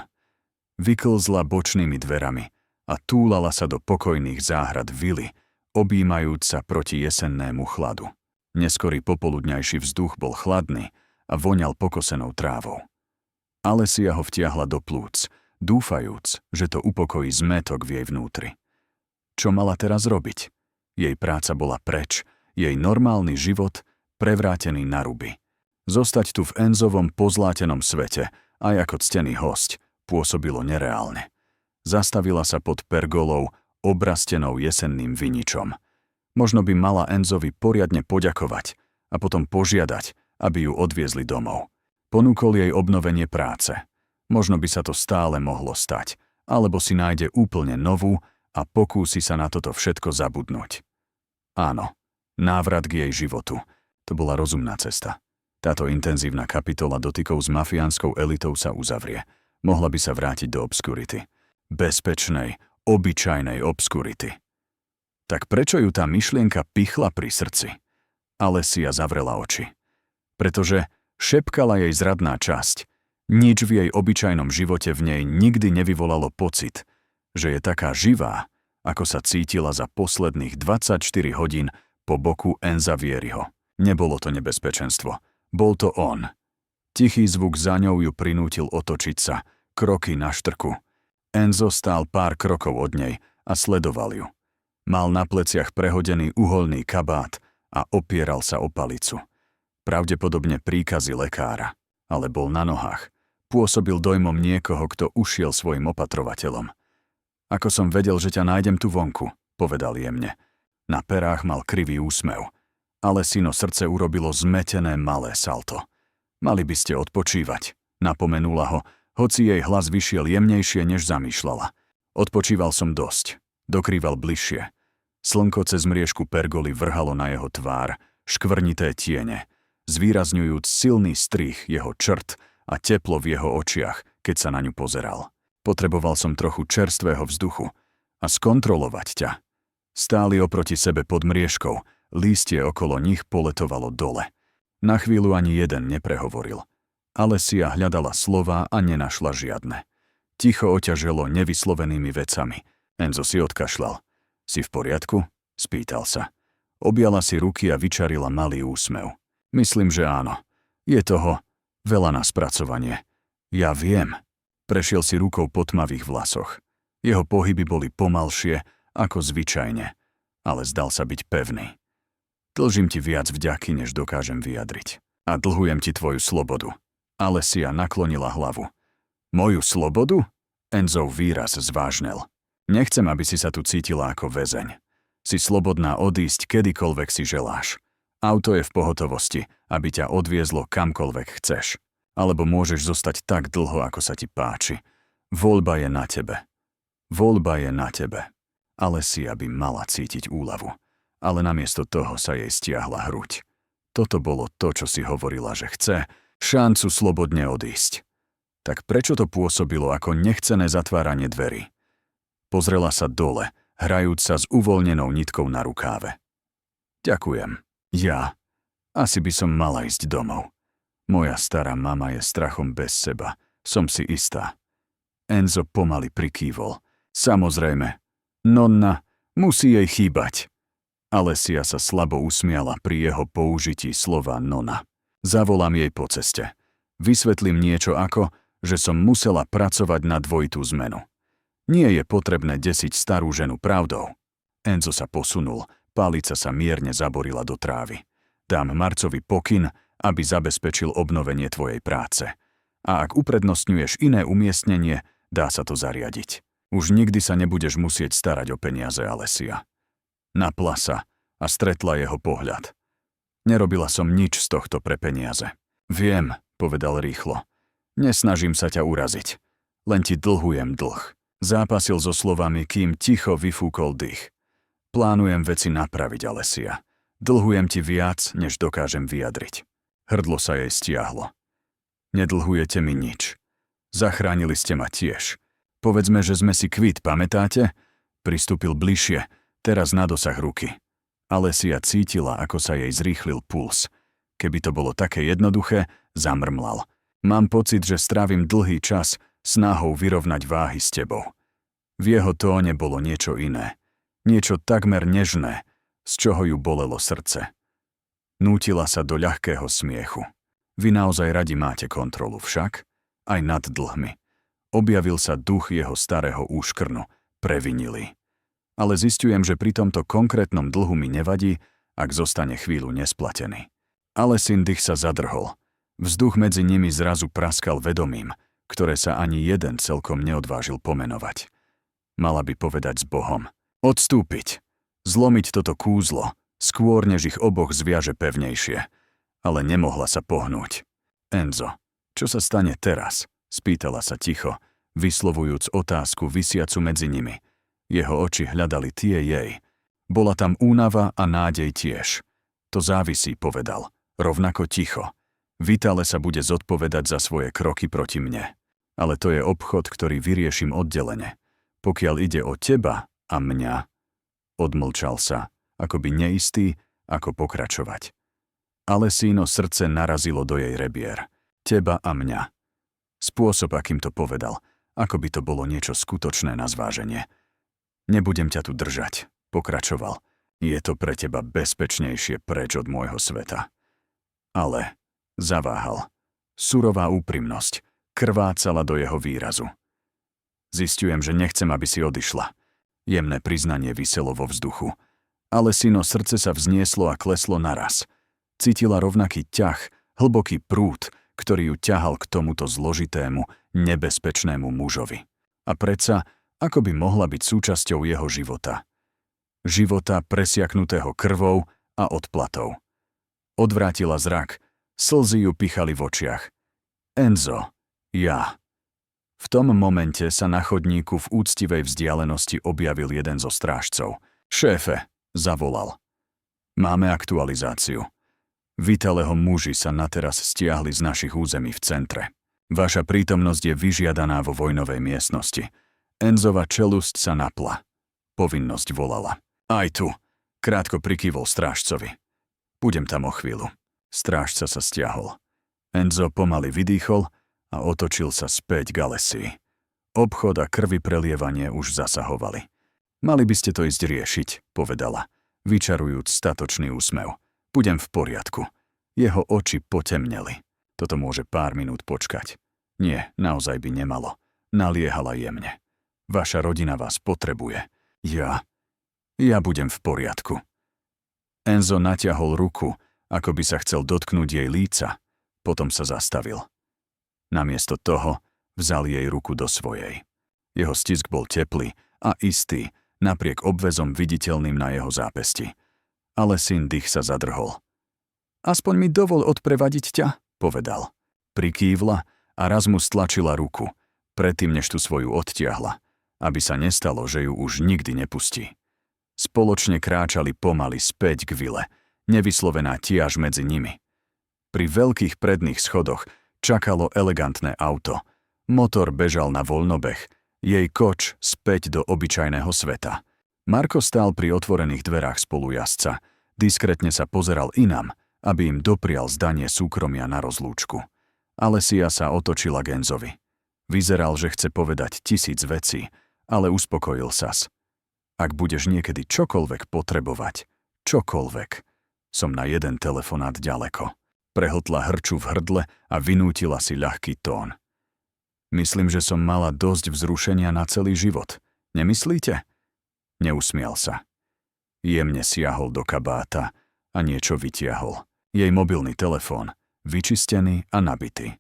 Vyklzla bočnými dverami a túlala sa do pokojných záhrad vily, objímajúc sa proti jesennému chladu. Neskorý popoludňajší vzduch bol chladný a voňal pokosenou trávou. Alessia ho vtiahla do plúc, dúfajúc, že to upokojí zmätok v jej vnútri. Čo mala teraz robiť? Jej práca bola preč, jej normálny život prevrátený na ruby. Zostať tu v Enzovom pozlátenom svete, aj ako ctený hosť, pôsobilo nereálne. Zastavila sa pod pergolou, obrastenou jesenným viničom. Možno by mala Enzovi poriadne poďakovať a potom požiadať, aby ju odviezli domov. Ponúkol jej obnovenie práce. Možno by sa to stále mohlo stať, alebo si nájde úplne novú a pokúsi sa na toto všetko zabudnúť. Áno, návrat k jej životu. To bola rozumná cesta. Táto intenzívna kapitola dotykov s mafiánskou elitou sa uzavrie. Mohla by sa vrátiť do obskurity. Bezpečnej, obyčajnej obskurity. Tak prečo ju tá myšlienka pichla pri srdci? Alessia zavrela oči. Pretože šepkala jej zradná časť. Nič v jej obyčajnom živote v nej nikdy nevyvolalo pocit, že je taká živá, ako sa cítila za posledných 24 hodín po boku Enza Vieriho. Nebolo to nebezpečenstvo. Bol to on. Tichý zvuk za ňou ju prinútil otočiť sa, kroky na štrku. Enzo stál pár krokov od nej a sledoval ju. Mal na pleciach prehodený uholný kabát a opieral sa o palicu. Pravdepodobne príkazy lekára, ale bol na nohách. Pôsobil dojmom niekoho, kto ušiel svojim opatrovateľom. Ako som vedel, že ťa nájdem tu vonku, povedal jemne. Na perách mal krivý úsmev. Alessino srdce urobilo zmetené malé salto. Mali by ste odpočívať, napomenula ho, hoci jej hlas vyšiel jemnejšie, než zamýšľala. Odpočíval som dosť. Dokrýval bližšie. Slnko cez mriežku pergoly vrhalo na jeho tvár, škvrnité tiene, zvýrazňujúc silný strih jeho črt a teplo v jeho očiach, keď sa na ňu pozeral. Potreboval som trochu čerstvého vzduchu a skontrolovať ťa. Stáli oproti sebe pod mriežkou, lístie okolo nich poletovalo dole. Na chvíľu ani jeden neprehovoril. Alessia hľadala slová a nenašla žiadne. Ticho oťaželo nevyslovenými vecami. Enzo si odkašľal. Si v poriadku? Spýtal sa. Objala si ruky a vyčarila malý úsmev. Myslím, že áno. Je toho veľa na spracovanie. Ja viem. Prešiel si rukou po tmavých vlasoch. Jeho pohyby boli pomalšie ako zvyčajne, ale zdal sa byť pevný. Dlžím ti viac vďaky, než dokážem vyjadriť. A dlhujem ti tvoju slobodu. Alessia naklonila hlavu. Moju slobodu? Enzov výraz zvážnel. Nechcem, aby si sa tu cítila ako väzeň. Si slobodná odísť kedykoľvek si želáš. Auto je v pohotovosti, aby ťa odviezlo kamkoľvek chceš. Alebo môžeš zostať tak dlho, ako sa ti páči. Voľba je na tebe. Voľba je na tebe. Alessia by mala cítiť úľavu. Ale namiesto toho sa jej stiahla hruď. Toto bolo to, čo si hovorila, že chce, šancu slobodne odísť. Tak prečo to pôsobilo ako nechcené zatváranie dverí? Pozrela sa dole, hrajúc sa s uvoľnenou nitkou na rukáve. Ďakujem. Ja. Asi by som mala ísť domov. Moja stará mama je strachom bez seba. Som si istá. Enzo pomaly prikývol. Samozrejme. Nonna, musí jej chýbať. Alessia sa slabo usmiala pri jeho použití slova nona. Zavolám jej po ceste. Vysvetlím niečo ako, že som musela pracovať na dvojitú zmenu. Nie je potrebné desiť starú ženu pravdou. Enzo sa posunul, palica sa mierne zaborila do trávy. Dám Marcovi pokyn, aby zabezpečil obnovenie tvojej práce. A ak uprednostňuješ iné umiestnenie, dá sa to zariadiť. Už nikdy sa nebudeš musieť starať o peniaze, Alessia. Napla sa a stretla jeho pohľad. Nerobila som nič z tohto pre peniaze. Viem, povedal rýchlo. Nesnažím sa ťa uraziť. Len ti dlhujem dlh. Zápasil so slovami, kým ticho vyfúkol dých. Plánujem veci napraviť, Alessia. Dlhujem ti viac, než dokážem vyjadriť. Hrdlo sa jej stiahlo. Nedlhujete mi nič. Zachránili ste ma tiež. Povedzme, že sme si kvít, pamätáte? Pristúpil bližšie, teraz na dosah ruky. Alessia cítila, ako sa jej zrýchlil puls. Keby to bolo také jednoduché, zamrmlal. Mám pocit, že strávim dlhý čas snahou vyrovnať váhy s tebou. V jeho tóne bolo niečo iné. Niečo takmer nežné, z čoho ju bolelo srdce. Nútila sa do ľahkého smiechu. Vy naozaj radi máte kontrolu však? Aj nad dlhmi. Objavil sa duch jeho starého úškrnu, previnilý. Ale zistujem, že pri tomto konkrétnom dlhu mi nevadí, ak zostane chvíľu nesplatený. Alessin dých sa zadrhol. Vzduch medzi nimi zrazu praskal vedomím, ktoré sa ani jeden celkom neodvážil pomenovať. Mala by povedať s Bohom. Odstúpiť. Zlomiť toto kúzlo, skôr než ich oboch zviaže pevnejšie. Ale nemohla sa pohnúť. Enzo, čo sa stane teraz? Spýtala sa ticho, vyslovujúc otázku visiacu medzi nimi. Jeho oči hľadali tie jej. Bola tam únava a nádej tiež. To závisí, povedal. Rovnako ticho. Vitale sa bude zodpovedať za svoje kroky proti mne. Ale to je obchod, ktorý vyriešim oddelene. Pokiaľ ide o teba a mňa. Odmlčal sa, akoby neistý, ako pokračovať. Alessino srdce narazilo do jej rebier. Teba a mňa. Spôsob, akým to povedal, ako by to bolo niečo skutočné na zváženie. Nebudem ťa tu držať, pokračoval. Je to pre teba bezpečnejšie preč od môjho sveta. Ale zaváhal. Surová úprimnosť krvácala do jeho výrazu. Zistujem, že nechcem, aby si odišla. Jemné priznanie viselo vo vzduchu. Alessino srdce sa vznieslo a kleslo naraz. Cítila rovnaký ťah, hlboký prúd, ktorý ju ťahal k tomuto zložitému, nebezpečnému mužovi. A predsa, ako by mohla byť súčasťou jeho života. Života presiaknutého krvou a odplatou. Odvrátila zrak Slzy ju pichali v očiach. Enzo, ja. V tom momente sa na chodníku v úctivej vzdialenosti objavil jeden zo strážcov. Šéfe, zavolal. Máme aktualizáciu. Vitaleho muži sa nateraz stiahli z našich území v centre. Vaša prítomnosť je vyžiadaná vo vojnovej miestnosti. Enzova čelusť sa napla. Povinnosť volala. Aj tu. Krátko prikývol strážcovi. Budem tam o chvíľu. Strážca sa stiahol. Enzo pomaly vydýchol a otočil sa späť k Alessii. Obchod a krvi prelievanie už zasahovali. Mali by ste to ísť riešiť, povedala, vyčarujúc statočný úsmev. Budem v poriadku. Jeho oči potemneli. Toto môže pár minút počkať. Nie, naozaj by nemalo. Naliehala jemne. Vaša rodina vás potrebuje. Ja budem v poriadku. Enzo natiahol ruku, ako by sa chcel dotknúť jej líca, potom sa zastavil. Namiesto toho vzal jej ruku do svojej. Jeho stisk bol teplý a istý, napriek obväzom viditeľným na jeho zápesti. Ale syn dých sa zadrhol. Aspoň mi dovol odprevadiť ťa, povedal. Prikývla a raz mu stlačila ruku, predtým než tú svoju odtiahla, aby sa nestalo, že ju už nikdy nepustí. Spoločne kráčali pomaly späť k vile, nevyslovená tiaž medzi nimi. Pri veľkých predných schodoch čakalo elegantné auto. Motor bežal na voľnobeh, jej koč späť do obyčajného sveta. Marko stál pri otvorených dverách spolujazca. Diskrétne sa pozeral inam, aby im doprial zdanie súkromia na rozlúčku. Alessia sa otočila k Enzovi. Vyzeral, že chce povedať 1000 vecí, ale uspokojil sas. Ak budeš niekedy čokoľvek potrebovať, čokoľvek, som na jeden telefonát ďaleko. Prehltla hrču v hrdle a vynútila si ľahký tón. Myslím, že som mala dosť vzrušenia na celý život. Nemyslíte? Neusmial sa. Jemne siahol do kabáta a niečo vytiahol. Jej mobilný telefón, vyčistený a nabitý.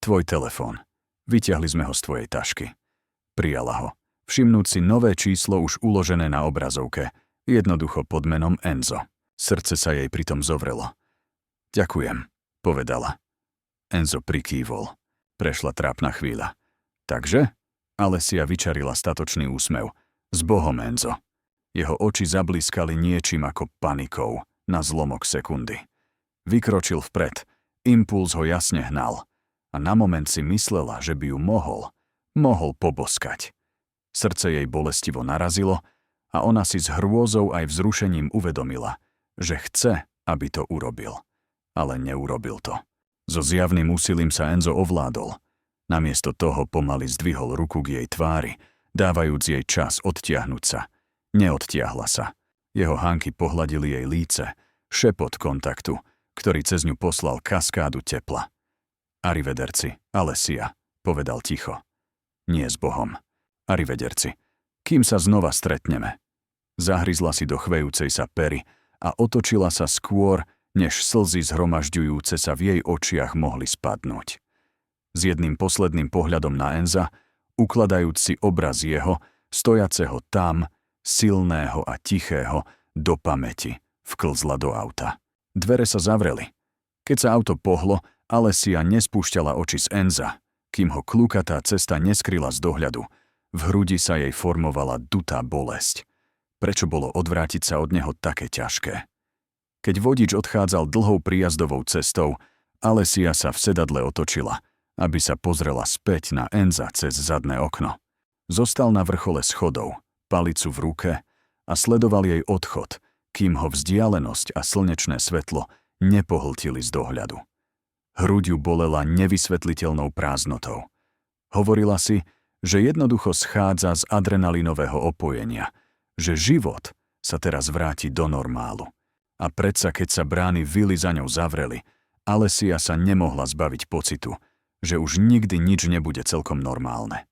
Tvoj telefón. Vyťahli sme ho z tvojej tašky. Prijala ho. Všimnúť si nové číslo už uložené na obrazovke, jednoducho pod menom Enzo. Srdce sa jej pritom zovrelo. Ďakujem, povedala. Enzo prikývol. Prešla trápna chvíľa. Takže? Alessia vyčarila statočný úsmev. S Bohom, Enzo. Jeho oči zablískali niečím ako panikou na zlomok sekundy. Vykročil vpred. Impuls ho jasne hnal. A na moment si myslela, že by ju mohol poboskať. Srdce jej bolestivo narazilo a ona si s hrôzou aj vzrušením uvedomila, že chce, aby to urobil. Ale neurobil to. So zjavným úsilím sa Enzo ovládol. Namiesto toho pomaly zdvihol ruku k jej tvári, dávajúc jej čas odtiahnuť sa. Neodtiahla sa. Jeho hánky pohladili jej líce, šepot kontaktu, ktorý cez ňu poslal kaskádu tepla. Arrivederci, Alessia, povedal ticho. Nie s Bohom. Arrivederci. Kým sa znova stretneme. Zahryzla si do chvejúcej sa pery a otočila sa skôr, než slzy zhromažďujúce sa v jej očiach mohli spadnúť. S jedným posledným pohľadom na Enza, ukladajúc si obraz jeho, stojaceho tam, silného a tichého, do pamäti, vklzla do auta. Dvere sa zavreli. Keď sa auto pohlo, Alessia nespúšťala oči z Enza, kým ho klukatá cesta neskryla z dohľadu. V hrudi sa jej formovala dutá bolesť. Prečo bolo odvrátiť sa od neho také ťažké? Keď vodič odchádzal dlhou príjazdovou cestou, Alessia sa v sedadle otočila, aby sa pozrela späť na Enza cez zadné okno. Zostal na vrchole schodov, palicu v ruke a sledoval jej odchod, kým ho vzdialenosť a slnečné svetlo nepohltili z dohľadu. Hruď ju bolela nevysvetliteľnou prázdnotou. Hovorila si, že jednoducho schádza z adrenalinového opojenia, že život sa teraz vráti do normálu. A predsa, keď sa brány vily za ňou zavreli, Alessia sa nemohla zbaviť pocitu, že už nikdy nič nebude celkom normálne.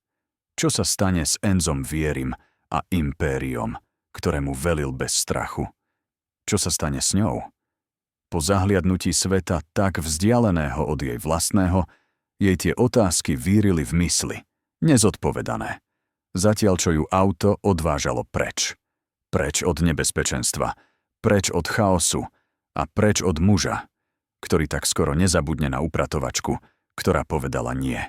Čo sa stane s Enzom Vierim a impériom, ktorému velil bez strachu? Čo sa stane s ňou? Po zahliadnutí sveta tak vzdialeného od jej vlastného, jej tie otázky vírili v mysli, nezodpovedané. Zatiaľ, čo ju auto odvážalo preč. Preč od nebezpečenstva, preč od chaosu a preč od muža, ktorý tak skoro nezabudne na upratovačku, ktorá povedala nie.